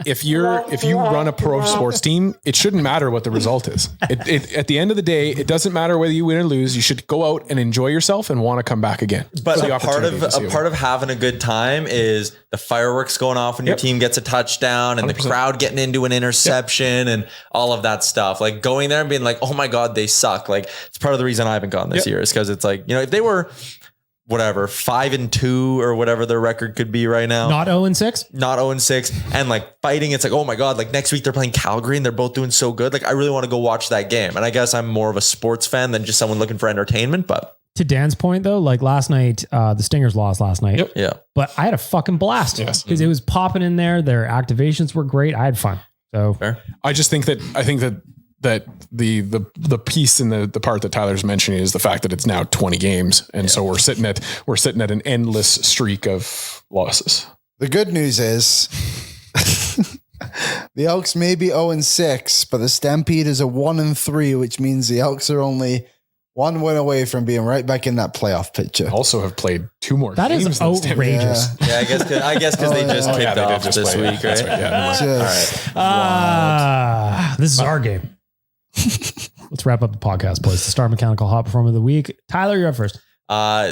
run a pro sports team, it shouldn't matter what the result is. At the end of the day, it doesn't matter whether you win or lose. You should go out and enjoy yourself and want to come back again. But a part of having a good time is the fireworks going off when your team gets a touchdown and 100%. The crowd getting into an interception and all of that stuff. Like going there and being like, "Oh my God, they suck." Like, it's part of the reason I haven't gone this year is because it's like, if they were 5-2 or whatever their record could be right now. Not 0-6? Not 0-6. And like fighting, it's like, oh my God, like next week they're playing Calgary and they're both doing so good. Like, I really want to go watch that game. And I guess I'm more of a sports fan than just someone looking for entertainment. But to Dan's point though, like last night, the Stingers lost last night. Yep. Yeah. But I had a fucking blast because it was popping in there. Their activations were great. I had fun. So fair. I think that the piece in the part that Tyler's mentioning is the fact that it's now 20 games. And so we're sitting at an endless streak of losses. The good news is the Elks may be 0-6, but the Stampeders are 1-3, which means the Elks are only one win away from being right back in that playoff picture. Also have played 2 more that games. That is outrageous. Yeah, I guess because they just kicked off this week, right? All right. This is our game. Let's wrap up the podcast, boys. The Star Mechanical Hot Performer of the Week. Tyler, you're up first.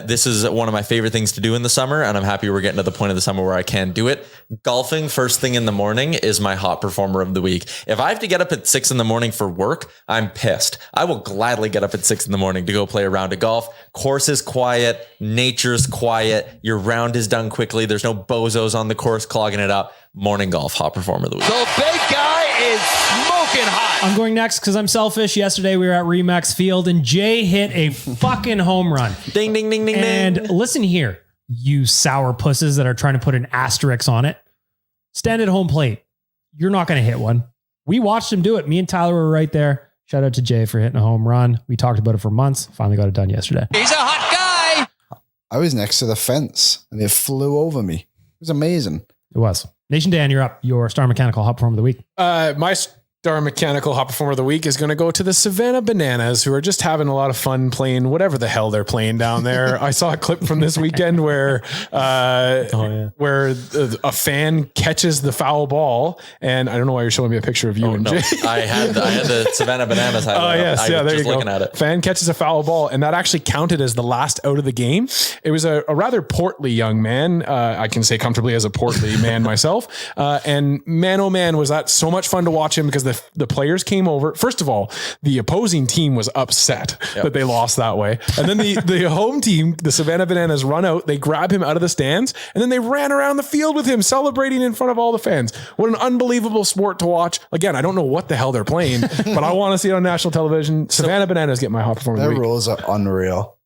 This is one of my favorite things to do in the summer, and I'm happy we're getting to the point of the summer where I can do it. Golfing first thing in the morning is my hot performer of the week. If I have to get up at 6 a.m. for work, I'm pissed. I will gladly get up at 6 a.m. to go play a round of golf. Course is quiet. Nature's quiet. Your round is done quickly. There's no bozos on the course clogging it up. Morning golf, hot performer of the week. The big guy is smoking hot. I'm going next because I'm selfish. Yesterday we were at Remax Field and Jay hit a fucking home run. Ding, ding, ding, ding, and ding. Listen here, you sour pusses that are trying to put an asterisk on it. Stand at home plate. You're not going to hit one. We watched him do it. Me and Tyler were right there. Shout out to Jay for hitting a home run. We talked about it for months. Finally got it done yesterday. He's a hot guy. I was next to the fence and it flew over me. It was amazing. It was. Nation Dan, you're up. Your Star Mechanical Hot Performer of the Week. My Star Mechanical Hot Performer of the Week is going to go to the Savannah Bananas, who are just having a lot of fun playing whatever the hell they're playing down there. I saw a clip from this weekend where a fan catches the foul ball, and I don't know why you're showing me a picture of you and Jay. I had the Savannah Bananas highlight. Oh yes, I was there just you go. looking at it. Fan catches a foul ball, and that actually counted as the last out of the game. It was a rather portly young man. I can say comfortably as a portly man myself. And man, oh man, was that so much fun to watch him, because the players came over. First of all, the opposing team was upset that they lost that way. And then the home team, the Savannah Bananas, run out, they grab him out of the stands, and then they ran around the field with him, celebrating in front of all the fans. What an unbelievable sport to watch. Again, I don't know what the hell they're playing, but I want to see it on national television. Savannah Bananas get my hot performer of the Their week. rules are unreal.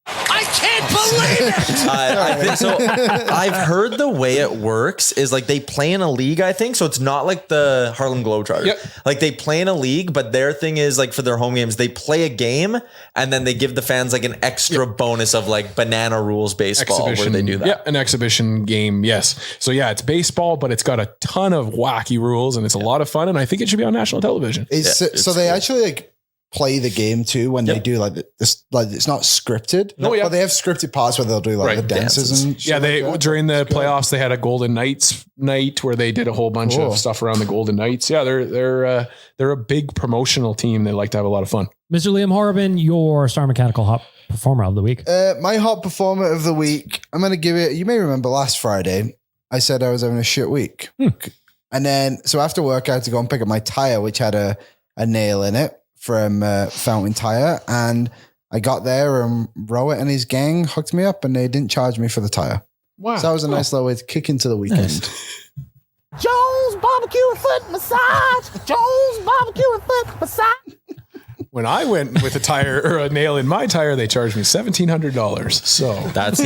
I can't believe it! I think so. I've heard the way it works is like they play in a league, I think. So it's not like the Harlem Globetrotters. Yep. Like they play in a league, but their thing is like for their home games, they play a game and then they give the fans like an extra bonus of like banana rules baseball where they do that. Yeah, an exhibition game. Yes. So yeah, it's baseball, but it's got a ton of wacky rules, and it's a lot of fun. And I think it should be on national television. So they actually like play the game too when they do like this, like it's not scripted. But they have scripted parts where they'll do like the dances and shit. Yeah, like that. during the playoffs they had a Golden Knights night where they did a whole bunch of stuff around the Golden Knights. Yeah, they're a big promotional team. They like to have a lot of fun. Mr. Liam Horrobin, your Star Mechanical Hot Performer of the Week. My hot performer of the week, I'm going to give it, you may remember last Friday, I said I was having a shit week. And then, so after work, I had to go and pick up my tire, which had a nail in it from Fountain Tire. And I got there and Rowett and his gang hooked me up and they didn't charge me for the tire. Wow. So that was a nice little way to kick into the weekend. Jones Barbecue and Foot Massage. Jones Barbecue and Foot Massage. When I went with a tire or a nail in my tire, they charged me $1,700. So That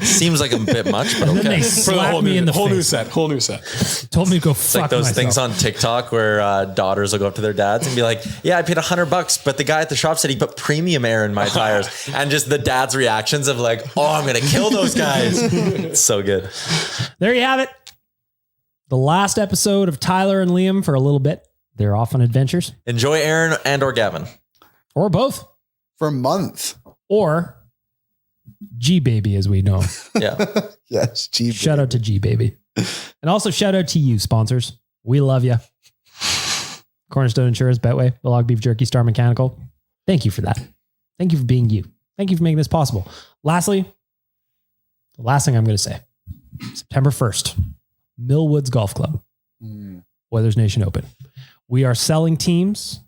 seems like a bit much, but And then they okay. slapped me in the whole face. Whole new set. Told me to go It's fuck like those myself. things on TikTok where daughters will go up to their dads and be like, yeah, I paid $100, but the guy at the shop said he put premium air in my tires. And just the dad's reactions of like, oh, I'm going to kill those guys. It's so good. There you have it. The last episode of Tyler and Liam for a little bit. They're off on adventures. Enjoy Aaron and or Gavin. Or both. For a month. Or G-Baby, as we know. Yeah. Yes. Gee, Shout out to G-Baby. And also shout out to you, sponsors. We love you. Cornerstone Insurance, Betway, Belog Beef Jerky, Star Mechanical. Thank you for that. Thank you for being you. Thank you for making this possible. Lastly, the last thing I'm going to say. September 1st, Millwoods Golf Club. Oilers Nation Open. We are selling teams.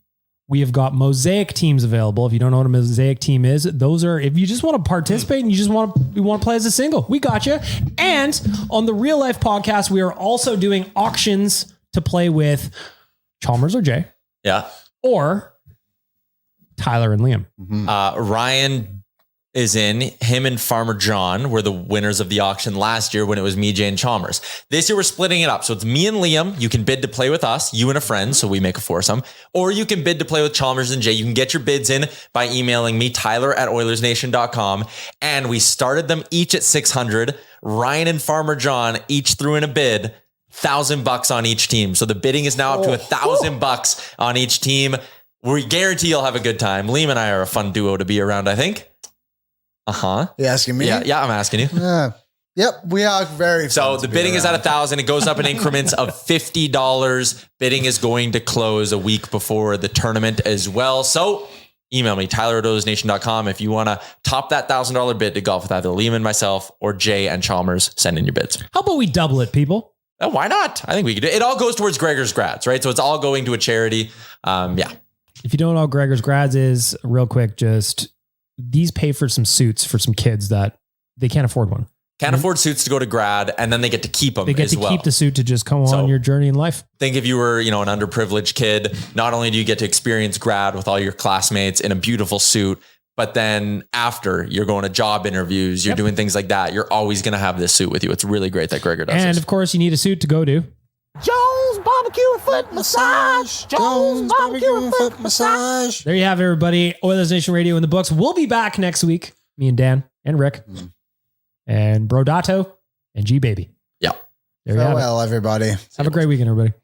We have got mosaic teams available. If you don't know what a mosaic team is, those are, if you just want to participate and you want to play as a single, we got you. And on the Real Life Podcast, we are also doing auctions to play with Chalmers or Jay. Yeah. Or Tyler and Liam. Ryan is in. Him and Farmer John were the winners of the auction last year when it was me, Jay, and Chalmers. This year we're splitting it up. So it's me and Liam. You can bid to play with us, you and a friend, so we make a foursome. Or you can bid to play with Chalmers and Jay. You can get your bids in by emailing me, Tyler@Oilersnation.com. And we started them each at 600. Ryan and Farmer John each threw in a bid, $1,000 on each team. So the bidding is now up to $1,000 on each team. We guarantee you'll have a good time. Liam and I are a fun duo to be around, I think. You asking me? Yeah, I'm asking you. Yep, we are very. So the bidding is at 1,000. It goes up in increments of $50. Bidding is going to close a week before the tournament as well. So email me, Tyler@Oilersnation.com if you want to top that $1,000 bid to golf with either Liam and myself or Jay and Chalmers. Send in your bids. How about we double it, people? Oh, why not? I think we could do it. It all goes towards Gregor's grads, right? So it's all going to a charity. Yeah. If you don't know what Gregor's Grads is, real quick, just these pay for some suits for some kids that they can't afford one. Can't afford suits to go to grad, and then they get to keep them They get as to well. keep the suit to just come So- on your journey in life. Think if you were, an underprivileged kid, not only do you get to experience grad with all your classmates in a beautiful suit, but then after you're going to job interviews, you're doing things like that. You're always going to have this suit with you. It's really great that Gregor does And this. of course, you need a suit to go to. Jones Barbecue and Foot Massage. Jones Barbecue and Foot Massage. There you have it, everybody. Oilers Nation Radio in the books. We'll be back next week. Me and Dan and Rick and Brodato and G Baby. Yeah. There you have it. Farewell, everybody. Have a great weekend, everybody.